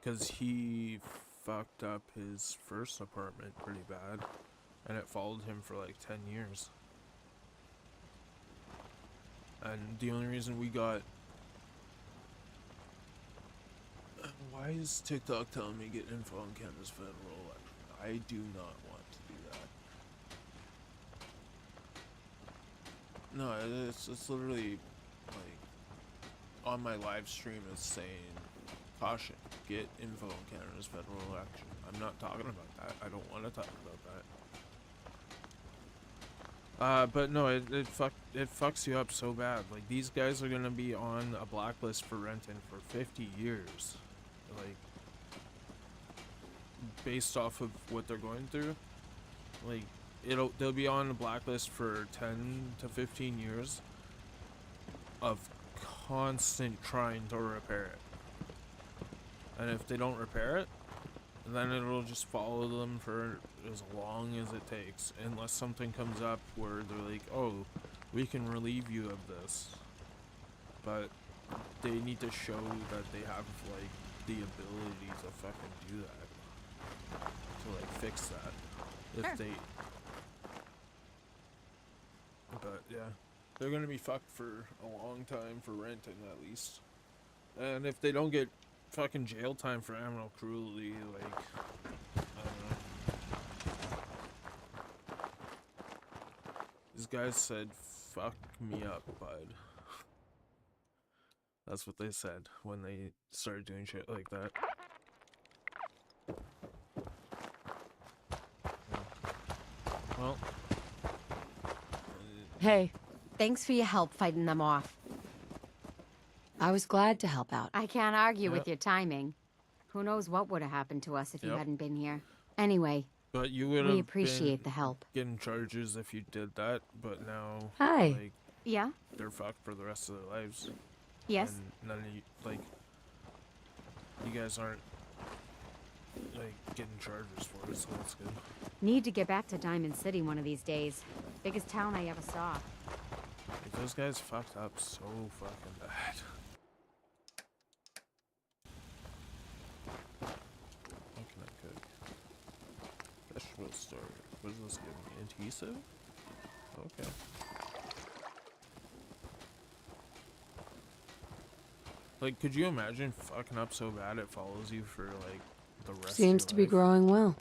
Cause he fucked up his first apartment pretty bad, and it followed him for like 10 years. And the only reason we got... Why is TikTok telling me get info on Canada's federal election? I do not want to do that. No, it's literally like on my live stream it's saying, caution, get info on Canada's federal election. I'm not talking about that. I don't want to talk about that. But no, it fucks you up so bad. Like, these guys are gonna be on a blacklist for renting for 50 years. Like, based off of what they're going through. Like, they'll be on a blacklist for 10 to 15 years of constant trying to repair it. And if they don't repair it, then it'll just follow them for as long as it takes, unless something comes up where they're like, oh, we can relieve you of this. But they need to show that they have like the ability to fucking do that, to like fix that if Sure. they... But yeah, they're gonna be fucked for a long time for renting at least. And if they don't get fucking jail time for animal cruelty, like, I don't know. These guys said, fuck me up, bud. That's what they said when they started doing shit like that. Well. Hey, thanks for your help fighting them off. I was glad to help out. I can't argue Yep. with your timing. Who knows what would have happened to us if you Yep. hadn't been here. Anyway, But you would we have appreciate the help. getting charges if you did that, but now, Hi. like, Yeah? they're fucked for the rest of their lives. Yes? And none of you, like, you guys aren't, like, getting charges for it, so that's good. Need to get back to Diamond City one of these days. Biggest town I ever saw. Like, those guys fucked up so fucking bad. What can I cook? Vegetable starter. What does this give me? Adhesive? Okay. Like, could you imagine fucking up so bad it follows you for, like, the rest Seems of to your be growing well.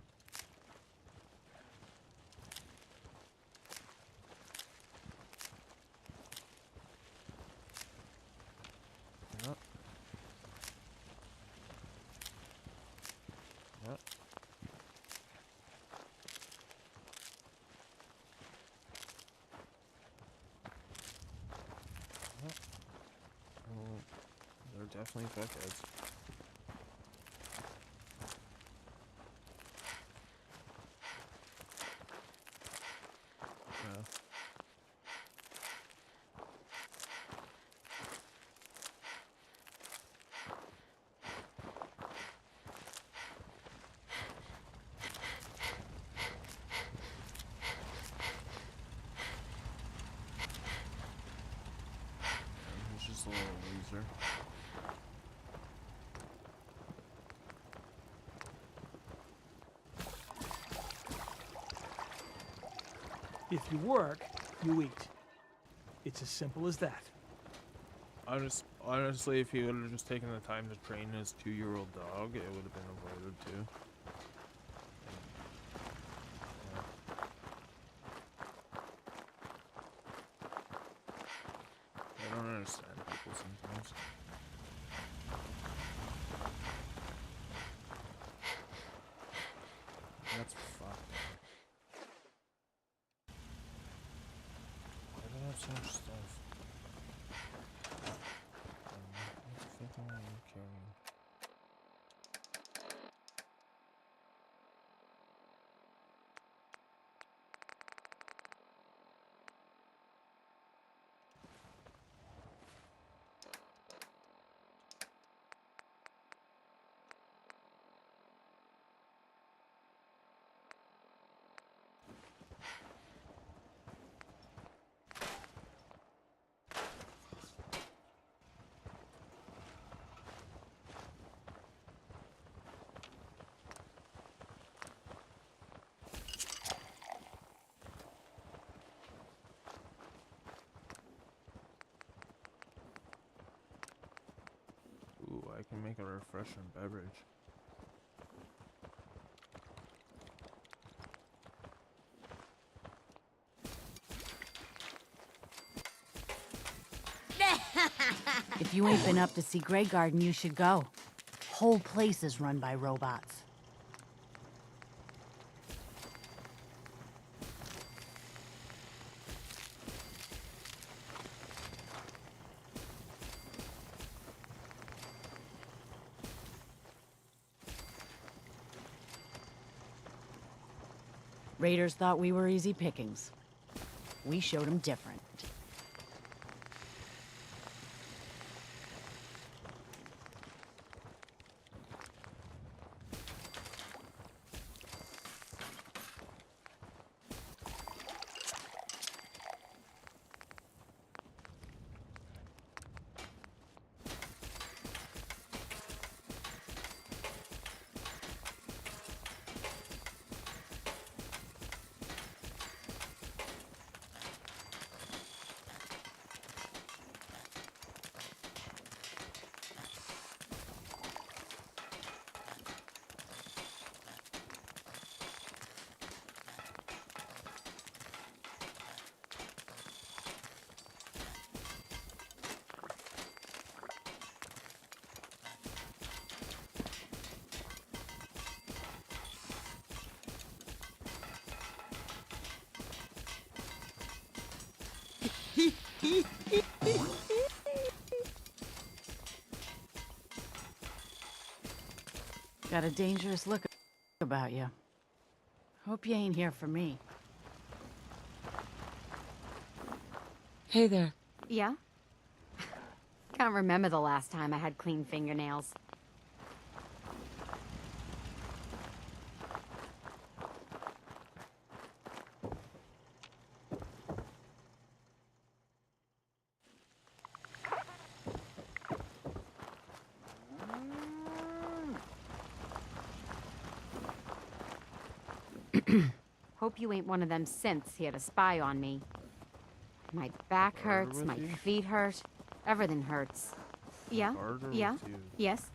Yep. Yep. Yep. Well, they're definitely fuckheads. Yeah. He's just a little loser. If you work, you eat. It's as simple as that. Honestly, if he would have just taken the time to train his 2-year-old dog, it would have been avoided too. I don't understand people sometimes. That's fucked. Why do they have so much stuff? What the fuck are you carrying? refreshing beverage. If you ain't been up to see Grey Garden, you should go. Whole place is run by robots. Raiders thought we were easy pickings. We showed them different. Got a dangerous look about you. Hope you ain't here for me. Hey there. Yeah? Can't remember the last time I had clean fingernails. Hope you ain't one of them synths here to spy on me. My back hurts, my feet hurt, everything hurts. Yeah? Yeah? Yes?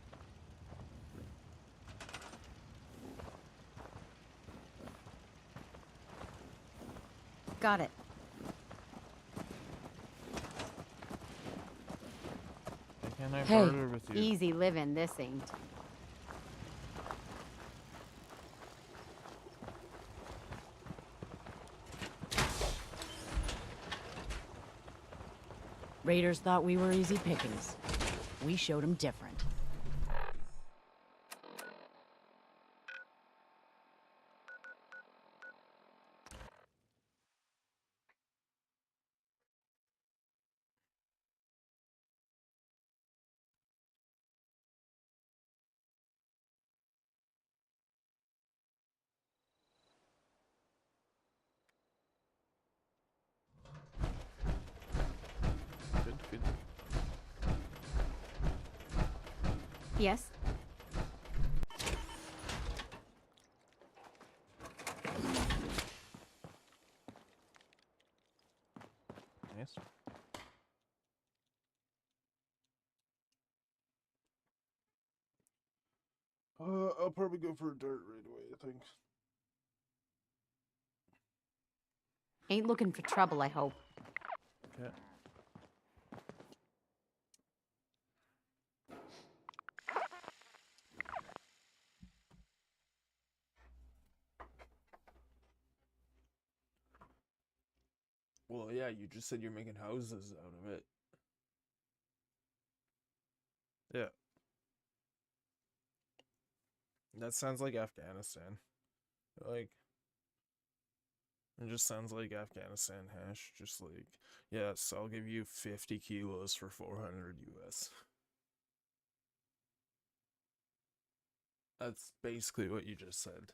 Got it. Can I Hey, barter with you? easy living this ain't. Raiders thought we were easy pickings. We showed them different. Good. Yes? Nice. I'll probably go for a dart right away, I think. Ain't looking for trouble, I hope. Okay. Well, yeah, you just said you're making houses out of it. Yeah. That sounds like Afghanistan. Like, it just sounds like Afghanistan hash. Just like, yes, I'll give you 50 kilos for 400 US. That's basically what you just said.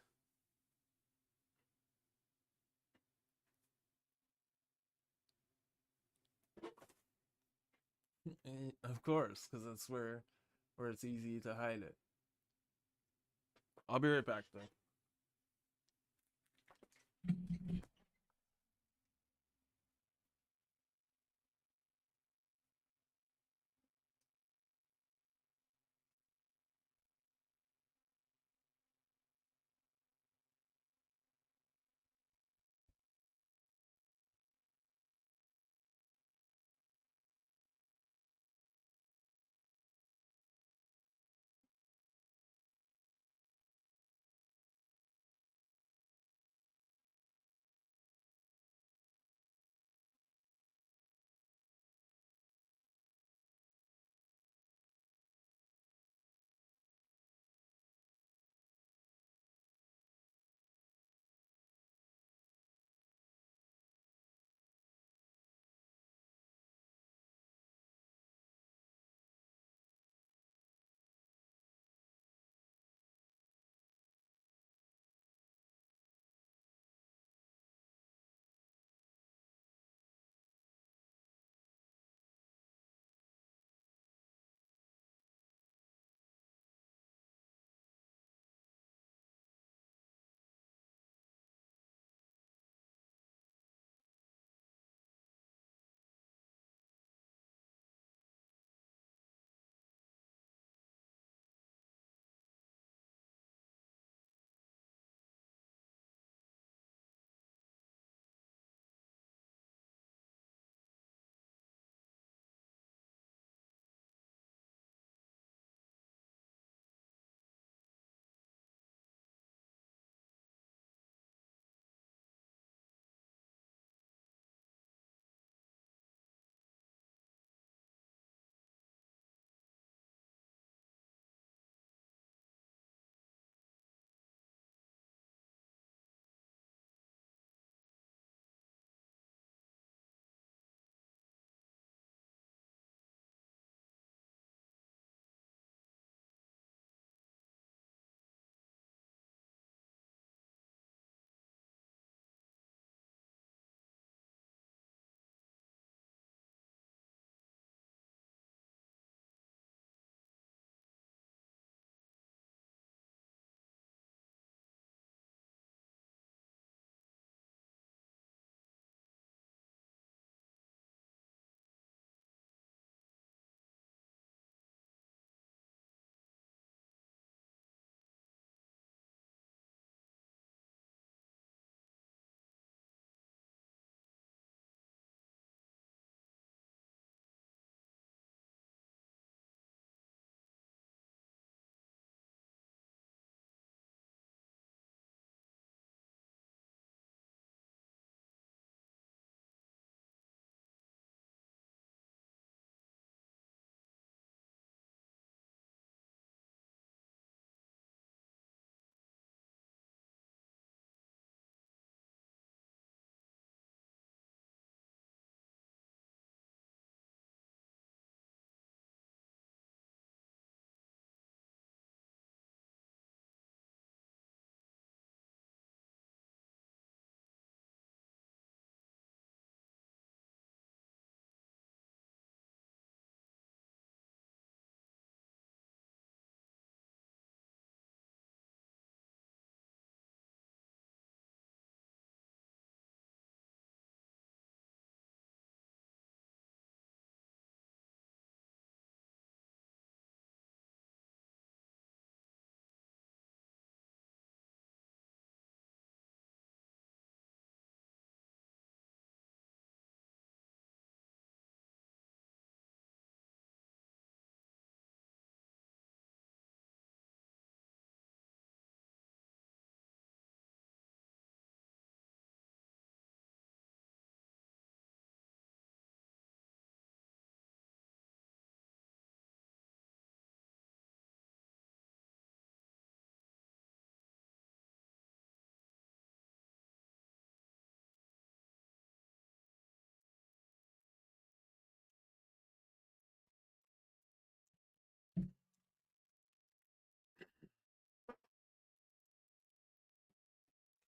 Of course, because that's where it's easy to hide it. I'll be right back, though.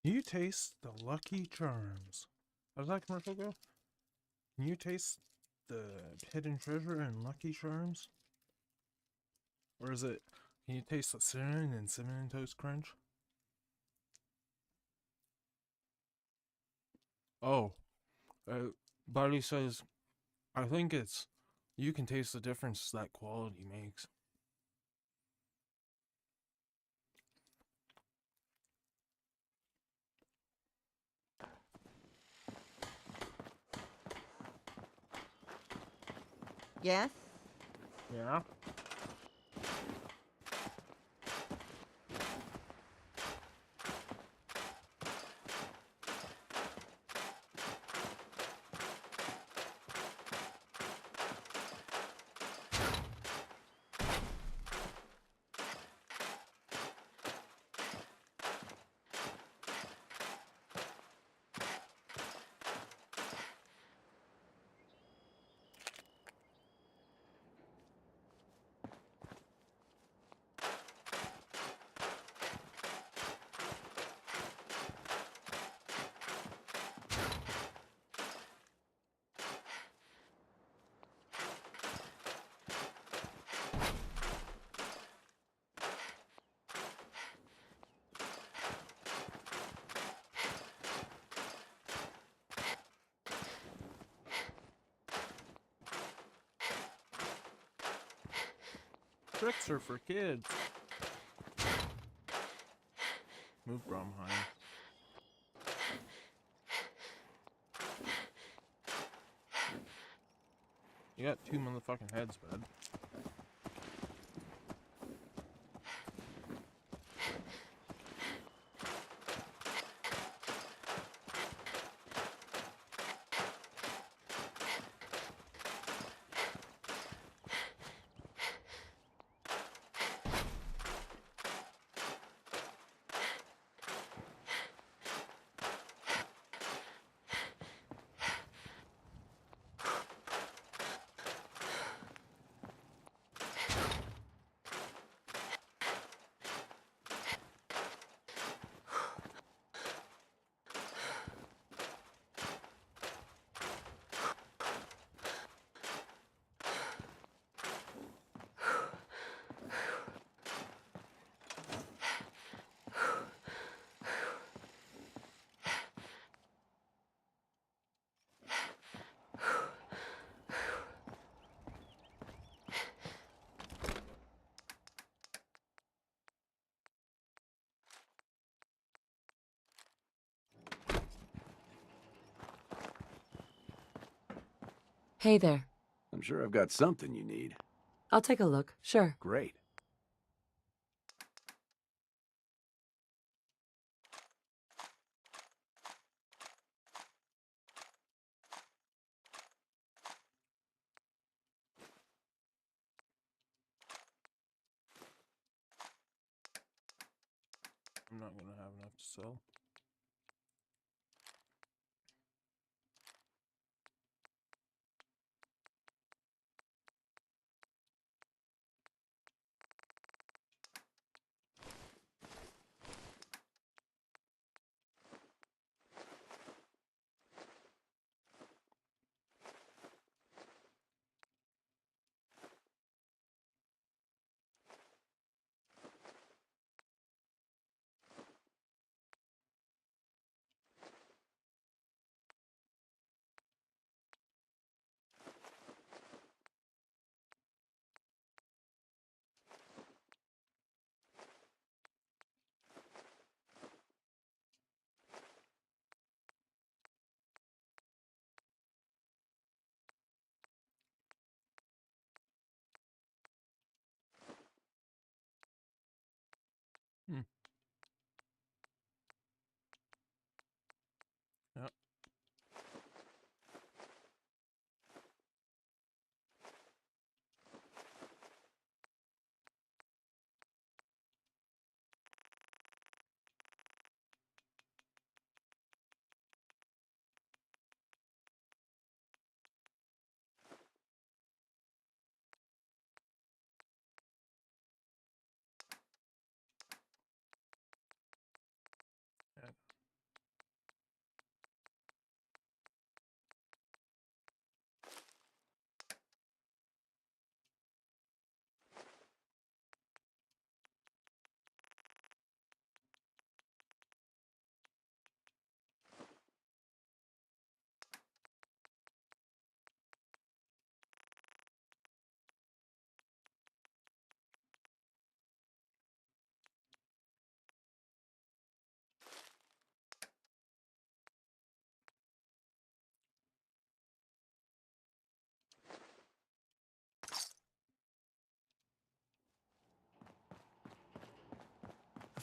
You taste the Lucky Charms. How does that commercial go? Can you taste the hidden treasure in Lucky Charms? Or is it, can you taste the cinnamon and cinnamon toast crunch? Oh, Buddy says, I think it's, you can taste the difference that quality makes. Yes? Yeah? Tricks are for kids. Move Bromheim. You got 2 motherfucking heads, bud. Hey there. I'm sure I've got something you need. I'll take a look, sure. Great. I'm not gonna have enough to sell. Hmm. Yep.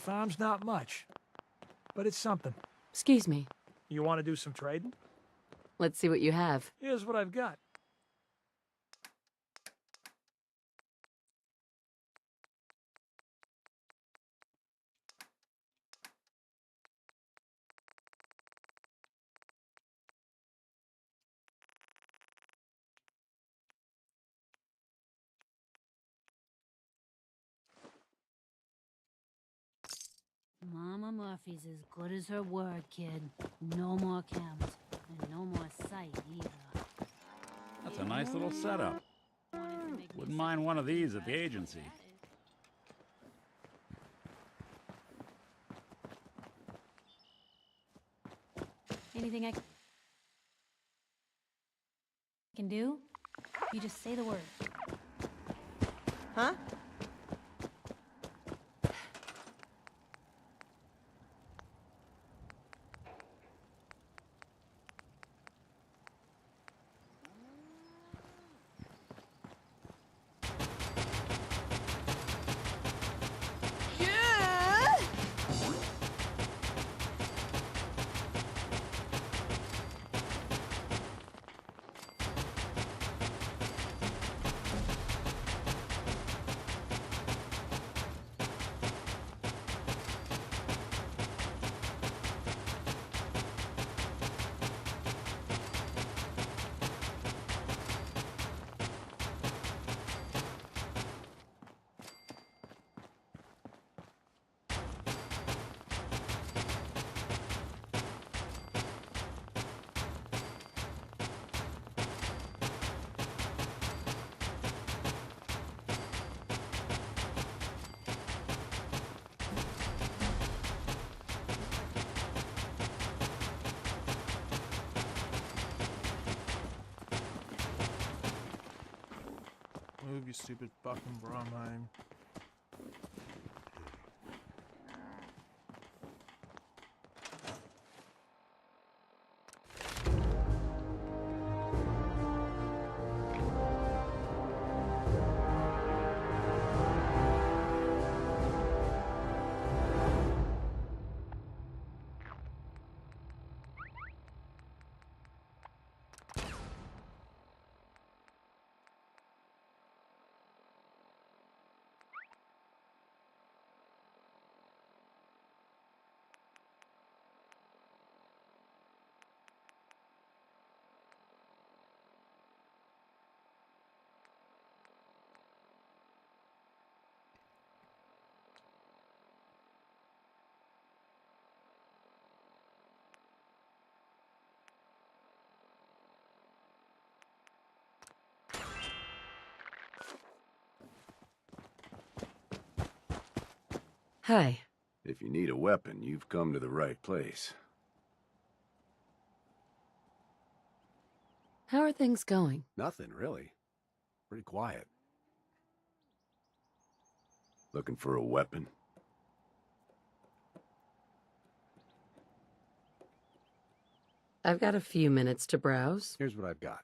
farm's not much, but it's something. Excuse me. You want to do some trading? Let's see what you have. Here's what I've got. Mama Murphy's as good as her word, kid. No more chems. And no more sight, either. That's a nice little setup. Wouldn't mind one of these at the agency. Anything I can do? You just say the word. Huh? Move, you stupid fucking Bromheim. Hi. If you need a weapon, you've come to the right place. How are things going? Nothing, really. Pretty quiet. Looking for a weapon? I've got a few minutes to browse. Here's what I've got.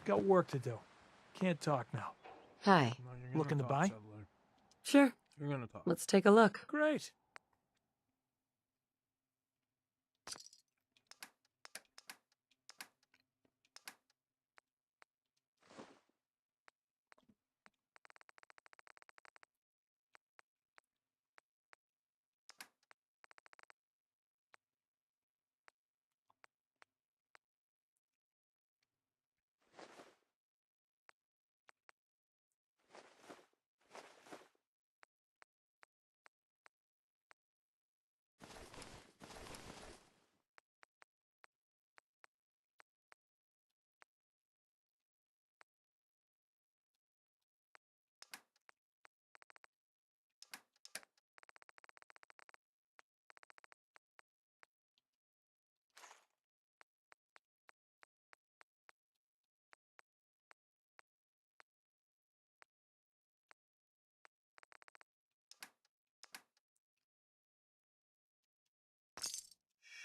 Got work to do. Can't talk now. Hi. Looking to buy? Sure. You're gonna talk. Let's take a look. Great.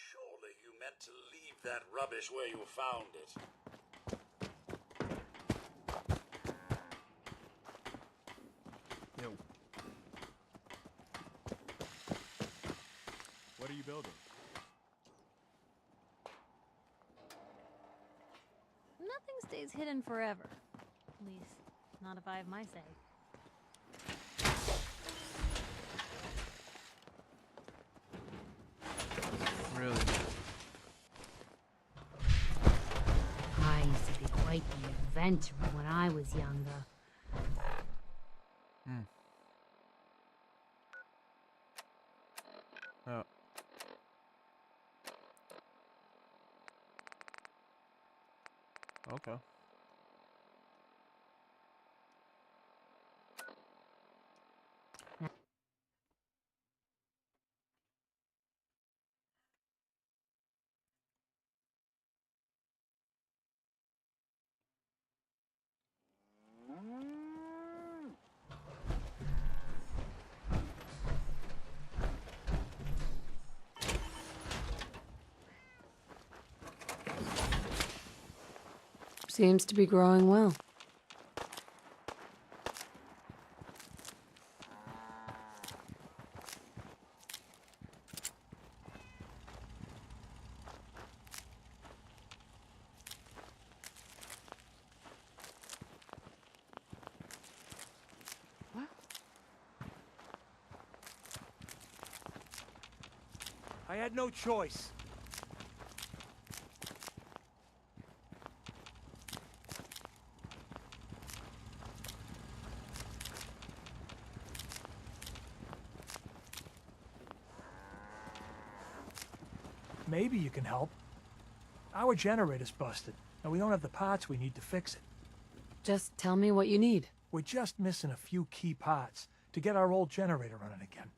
Surely you meant to leave that rubbish where you found it. Yo. What are you building? Nothing stays hidden forever. At least, not if I have my say. Really? I used to be quite the inventor when I was younger. Hmm. Oh. Okay. Seems to be growing well. I had no choice. Maybe you can help. Our generator's busted, and we don't have the parts we need to fix it. Just tell me what you need. We're just missing a few key parts to get our old generator running again.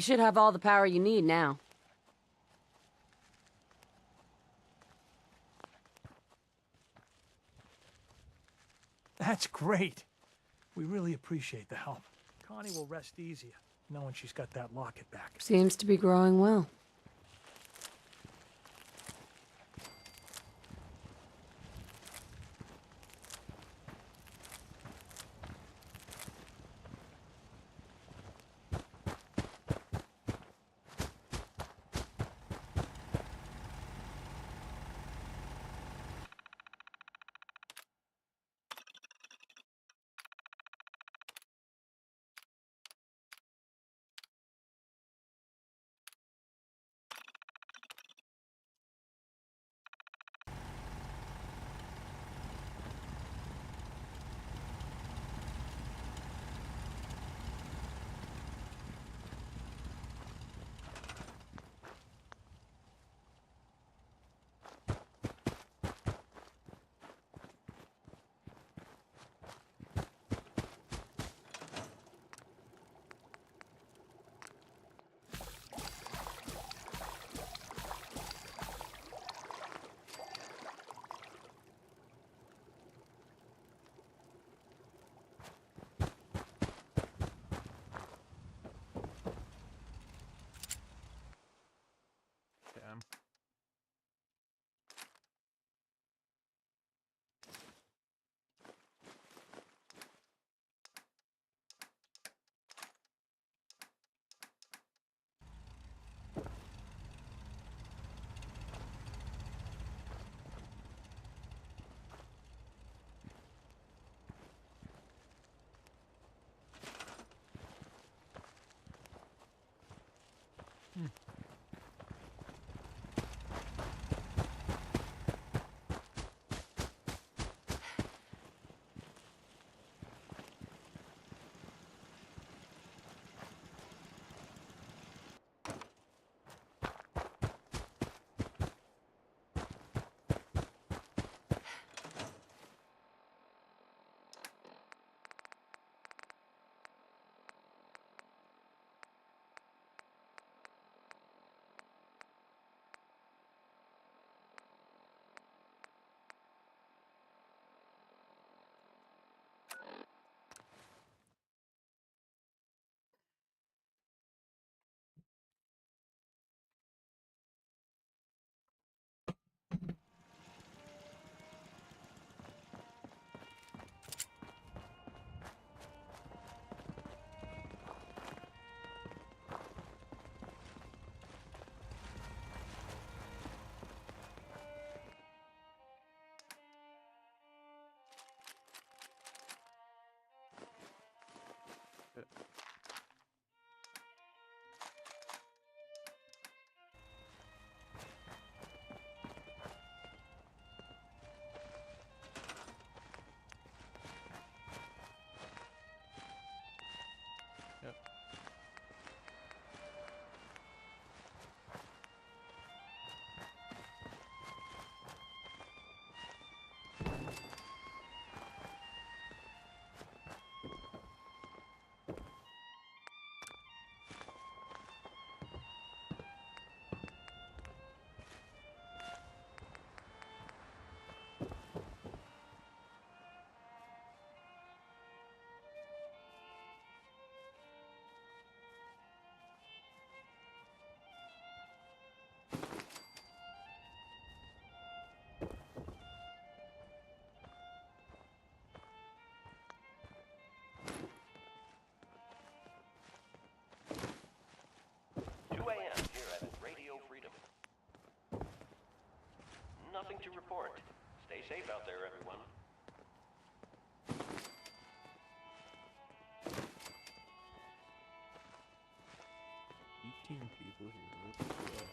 You should have all the power you need now. That's great. We really appreciate the help. Connie will rest easier, knowing she's got that locket back. Seems to be growing well. Damn. Yep. Nothing to report. Stay safe out there, everyone. 18 people here. What the fuck?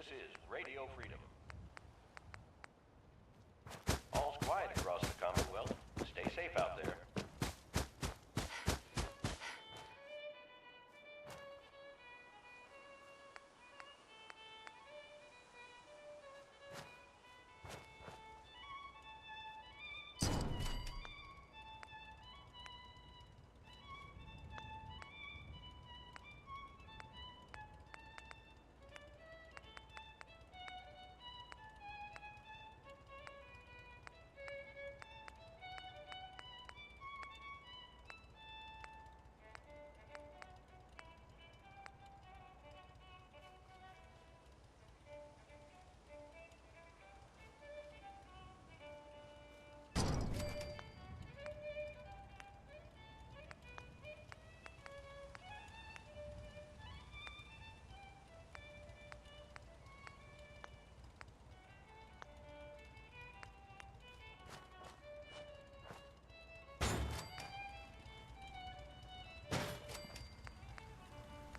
This is Radio Freedom. All's quiet across the Commonwealth. Stay safe out there.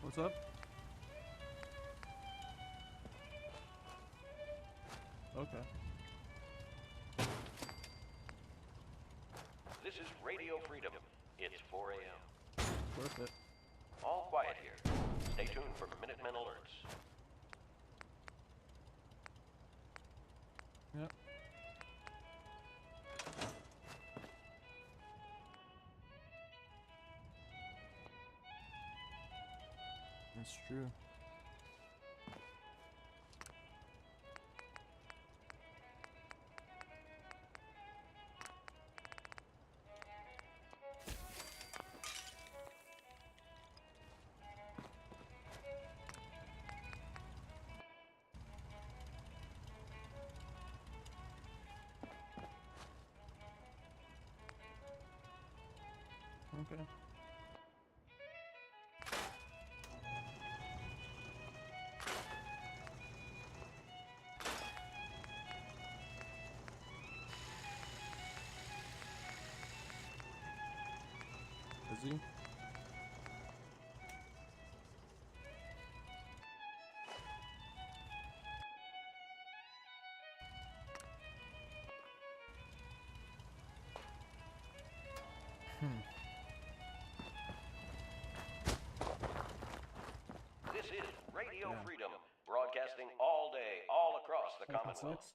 What's up? Okay. This is Radio Freedom. It's 4 a.m. Worth it. All quiet here. Stay tuned for Minutemen alerts. Yep. That's true. Okay. Is he? This is Radio Freedom, broadcasting all day, all across the Fucking Commonwealth. sucks.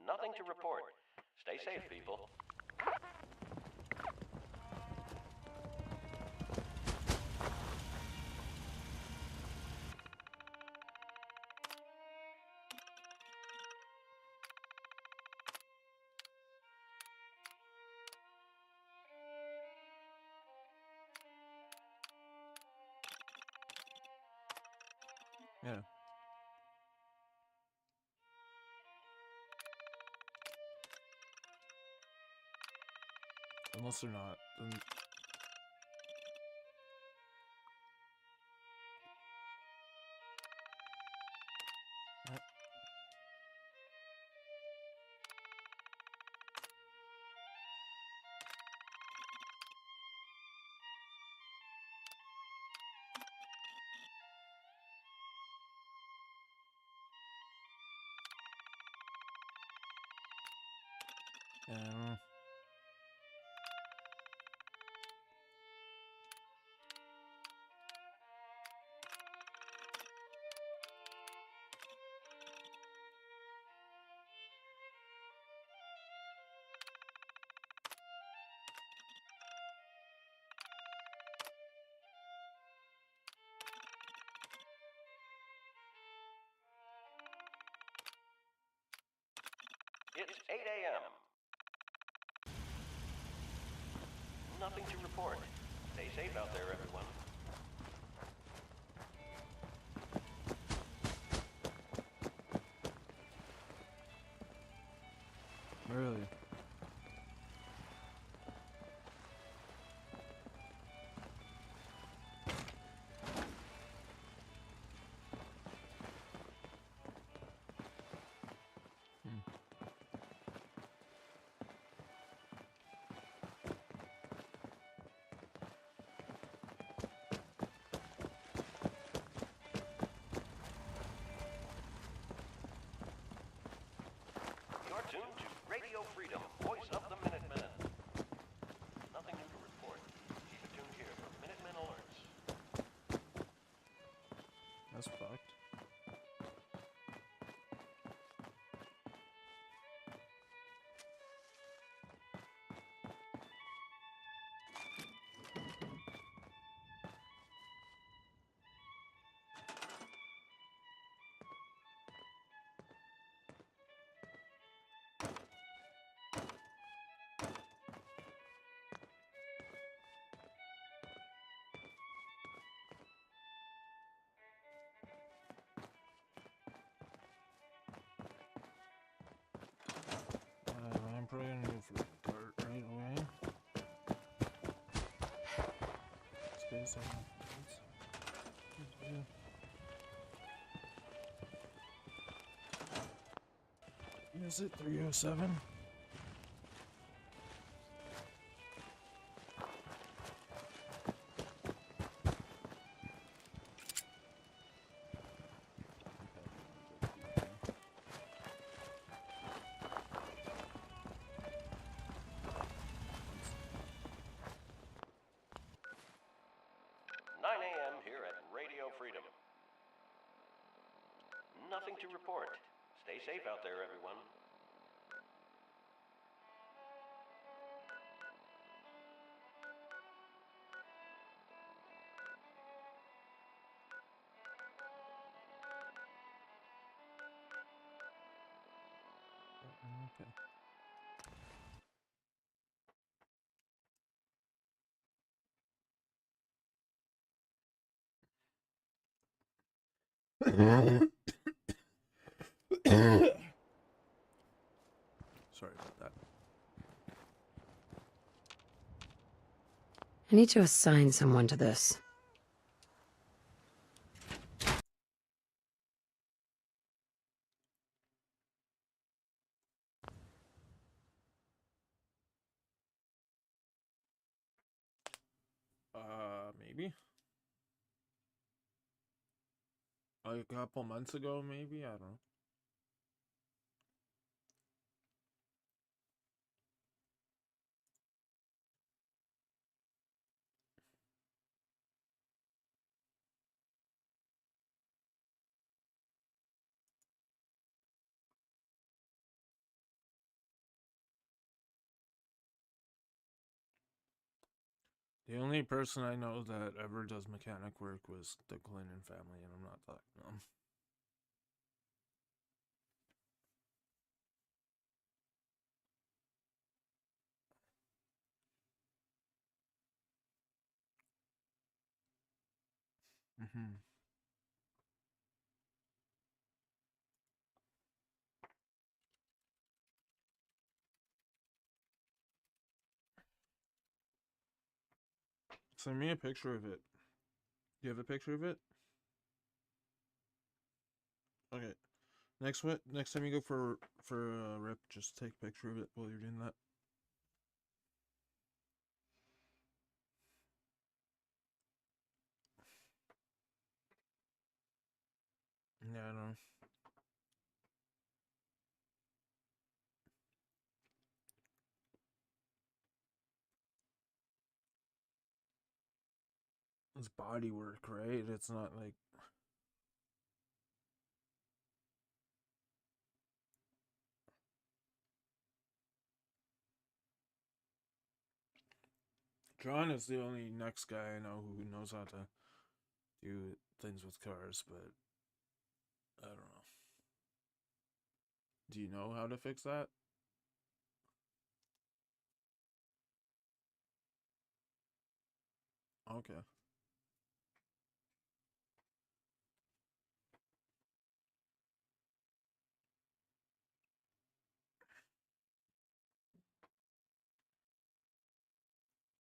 Nothing to report. Stay safe, people. Yeah. Unless they're not, then... Yeah. It's 8 a.m. Nothing to report. Stay safe out there, everyone. Really? Freedom, voice of the Minutemen. Nothing new to report. Keep it tuned here for Minutemen alerts. That's fucked. I'm probably gonna go for a dart right away. Space on Is it 307? Here at Radio Freedom. Nothing to report. Stay safe out there, everyone. Okay. Sorry about that. I need to assign someone to this. Maybe? Like a couple months ago, maybe? I don't know. The only person I know that ever does mechanic work was the Glennon family, and I'm not talking to them. Mm-hmm. Send me a picture of it. Do you have a picture of it? Okay. Next time you go for a rip, just take a picture of it while you're doing that. Yeah, I know. It's body work, right? It's not like John is the only next guy I know who knows how to do things with cars, but I don't know. Do you know how to fix that? Okay.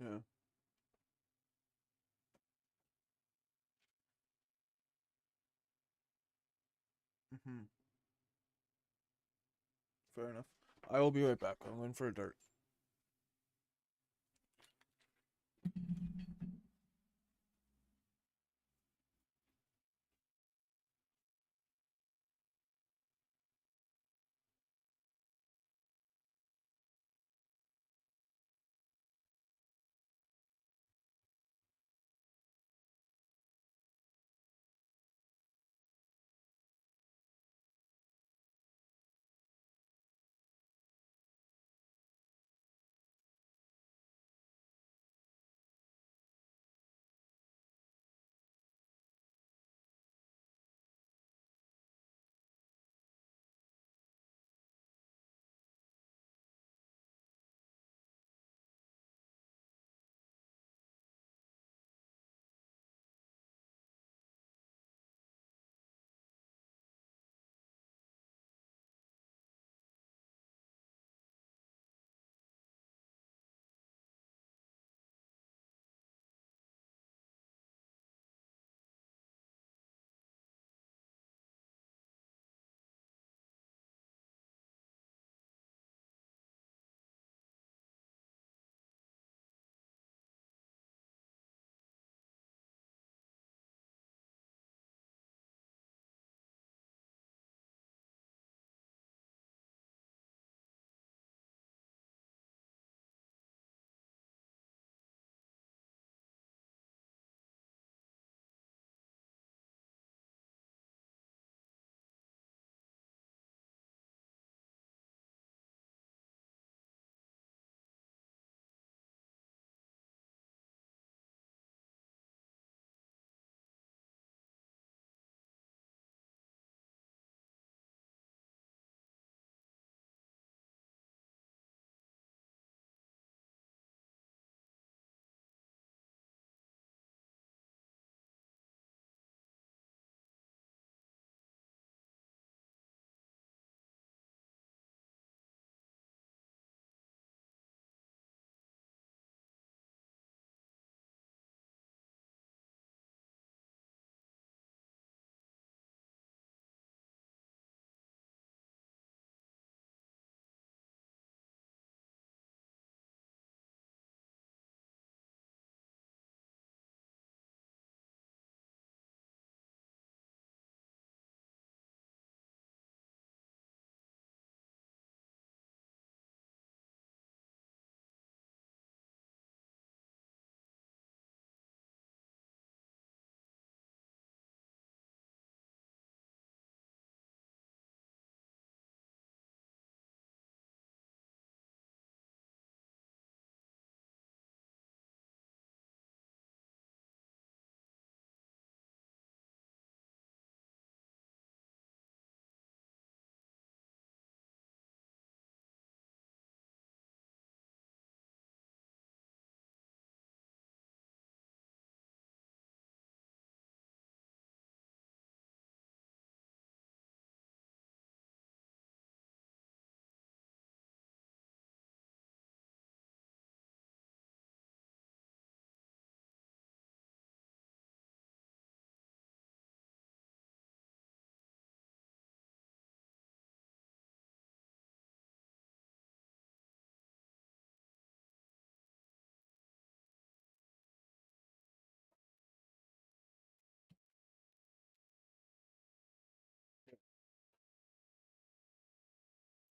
Yeah. Mm-hmm. Fair enough. I will be right back. I'm going for a dart.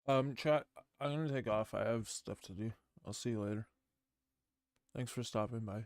Chat, I'm gonna take off. I have stuff to do. I'll see you later. Thanks for stopping by.